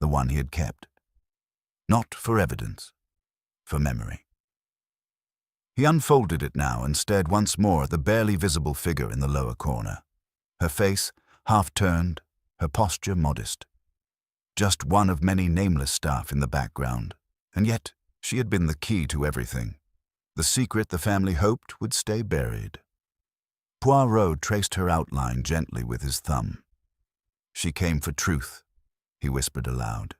the one he had kept. Not for evidence, for memory. He unfolded it now and stared once more at the barely visible figure in the lower corner. Her face, half-turned, her posture modest. Just one of many nameless staff in the background, and yet she had been the key to everything. The secret the family hoped would stay buried. Poirot traced her outline gently with his thumb. "She came for truth," he whispered aloud.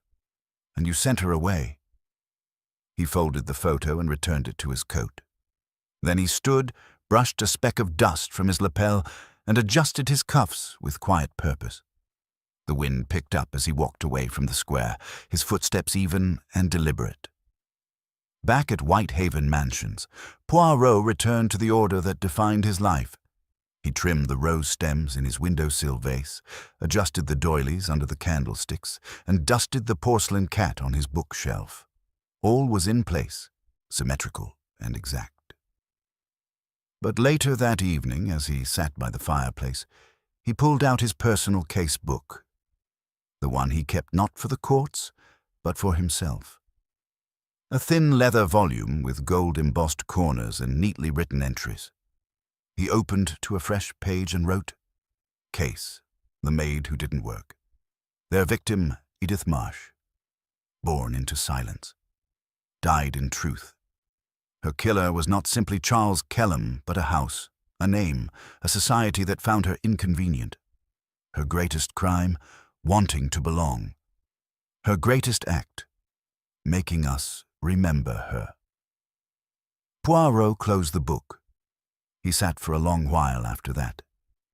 "And you sent her away." He folded the photo and returned it to his coat. Then he stood, brushed a speck of dust from his lapel, and adjusted his cuffs with quiet purpose. The wind picked up as he walked away from the square, his footsteps even and deliberate. Back at Whitehaven Mansions, Poirot returned to the order that defined his life. He trimmed the rose stems in his windowsill vase, adjusted the doilies under the candlesticks, and dusted the porcelain cat on his bookshelf. All was in place, symmetrical and exact. But later that evening, as he sat by the fireplace, he pulled out his personal case book, the one he kept not for the courts, but for himself. A thin leather volume with gold-embossed corners and neatly written entries. He opened to a fresh page and wrote, "Case, the maid who didn't work. Their victim, Edith Marsh. Born into silence. Died in truth. Her killer was not simply Charles Kellam, but a house, a name, a society that found her inconvenient. Her greatest crime, wanting to belong. Her greatest act, making us remember her." Poirot closed the book. He sat for a long while after that,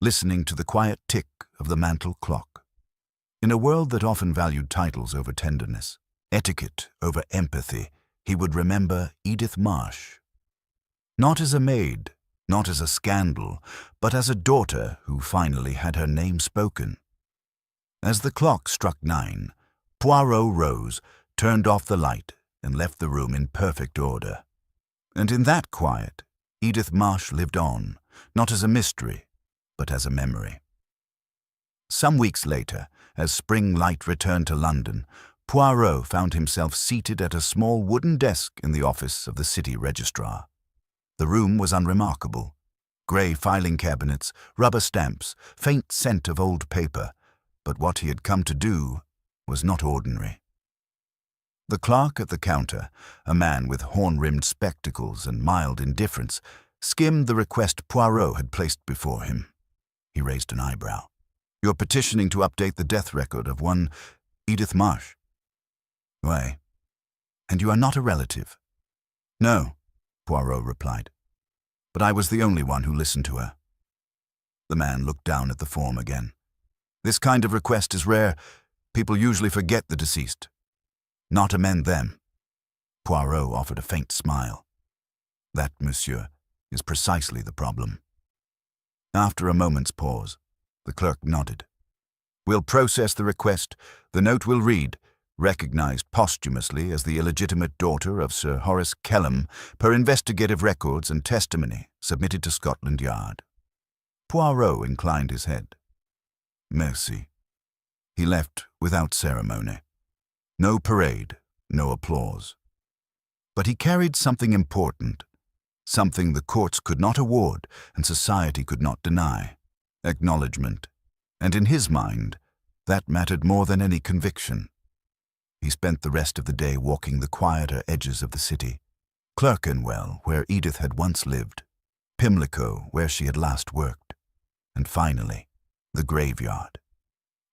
listening to the quiet tick of the mantel clock. In a world that often valued titles over tenderness, etiquette over empathy, he would remember Edith Marsh. Not as a maid, not as a scandal, but as a daughter who finally had her name spoken. As the clock struck 9, Poirot rose, turned off the light, and left the room in perfect order. And in that quiet, Edith Marsh lived on, not as a mystery, but as a memory. Some weeks later, as spring light returned to London, Poirot found himself seated at a small wooden desk in the office of the city registrar. The room was unremarkable. Grey filing cabinets, rubber stamps, faint scent of old paper, but what he had come to do was not ordinary. The clerk at the counter, a man with horn-rimmed spectacles and mild indifference, skimmed the request Poirot had placed before him. He raised an eyebrow. "You're petitioning to update the death record of one Edith Marsh." "Why? And you are not a relative?" "No," Poirot replied. "But I was the only one who listened to her." The man looked down at the form again. "This kind of request is rare. People usually forget the deceased. Not amend them." Poirot offered a faint smile. "That, monsieur, is precisely the problem." After a moment's pause, the clerk nodded. "We'll process the request. The note will read, recognized posthumously as the illegitimate daughter of Sir Horace Kellam per investigative records and testimony submitted to Scotland Yard." Poirot inclined his head. "Merci." He left without ceremony. No parade, no applause. But he carried something important, something the courts could not award and society could not deny, acknowledgement, and in his mind, that mattered more than any conviction. He spent the rest of the day walking the quieter edges of the city, Clerkenwell, where Edith had once lived, Pimlico, where she had last worked, and finally, the graveyard.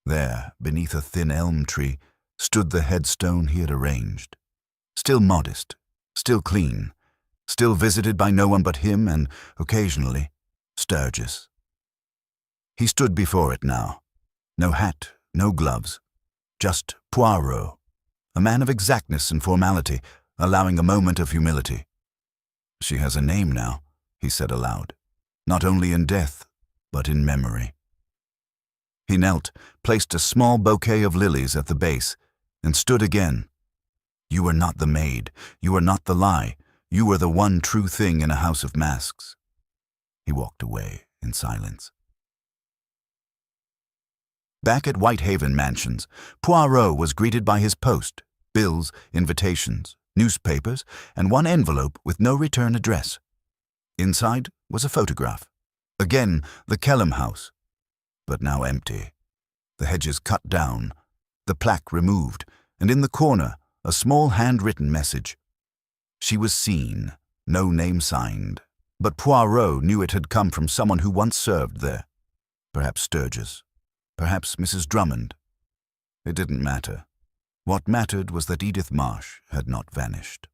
There, beneath a thin elm tree, stood the headstone he had arranged. Still modest, still clean, still visited by no one but him and, occasionally, Sturgis. He stood before it now. No hat, no gloves. Just Poirot, a man of exactness and formality, allowing a moment of humility. "She has a name now," he said aloud. not only in death, but in memory. He knelt, placed a small bouquet of lilies at the base, and stood again. You were not the maid, you were not the lie, you were the one true thing in a house of masks. He walked away in silence. Back at Whitehaven Mansions, Poirot was greeted by his post, bills, invitations, newspapers, and one envelope with no return address. Inside was a photograph. Again, the Kellam house, but now empty. The hedges cut down, the plaque removed, and in the corner, a small handwritten message. She was seen, no name signed, but Poirot knew it had come from someone who once served there. Perhaps Sturgis, perhaps Mrs. Drummond. It didn't matter. What mattered was that Edith Marsh had not vanished.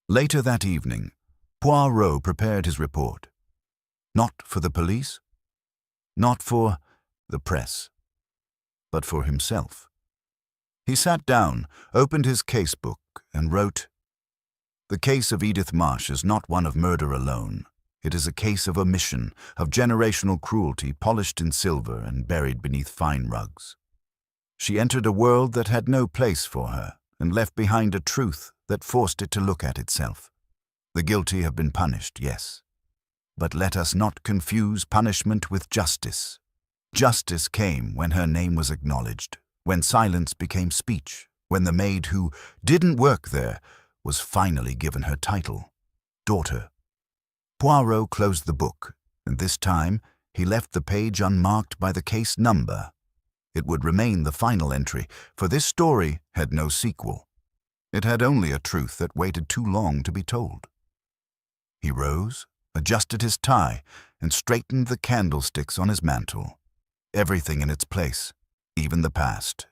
Later that evening, Poirot prepared his report. Not for the police, not for the press, but for himself. He sat down, opened his casebook, and wrote, "The case of Edith Marsh is not one of murder alone. It is a case of omission, of generational cruelty polished in silver and buried beneath fine rugs. She entered a world that had no place for her and left behind a truth that forced it to look at itself. The guilty have been punished, yes. But let us not confuse punishment with justice. Justice came when her name was acknowledged, when silence became speech, when the maid who didn't work there was finally given her title, daughter." Poirot closed the book, and this time he left the page unmarked by the case number. It would remain the final entry, for this story had no sequel. It had only a truth that waited too long to be told. He rose, adjusted his tie, and straightened the candlesticks on his mantel. Everything in its place, even the past,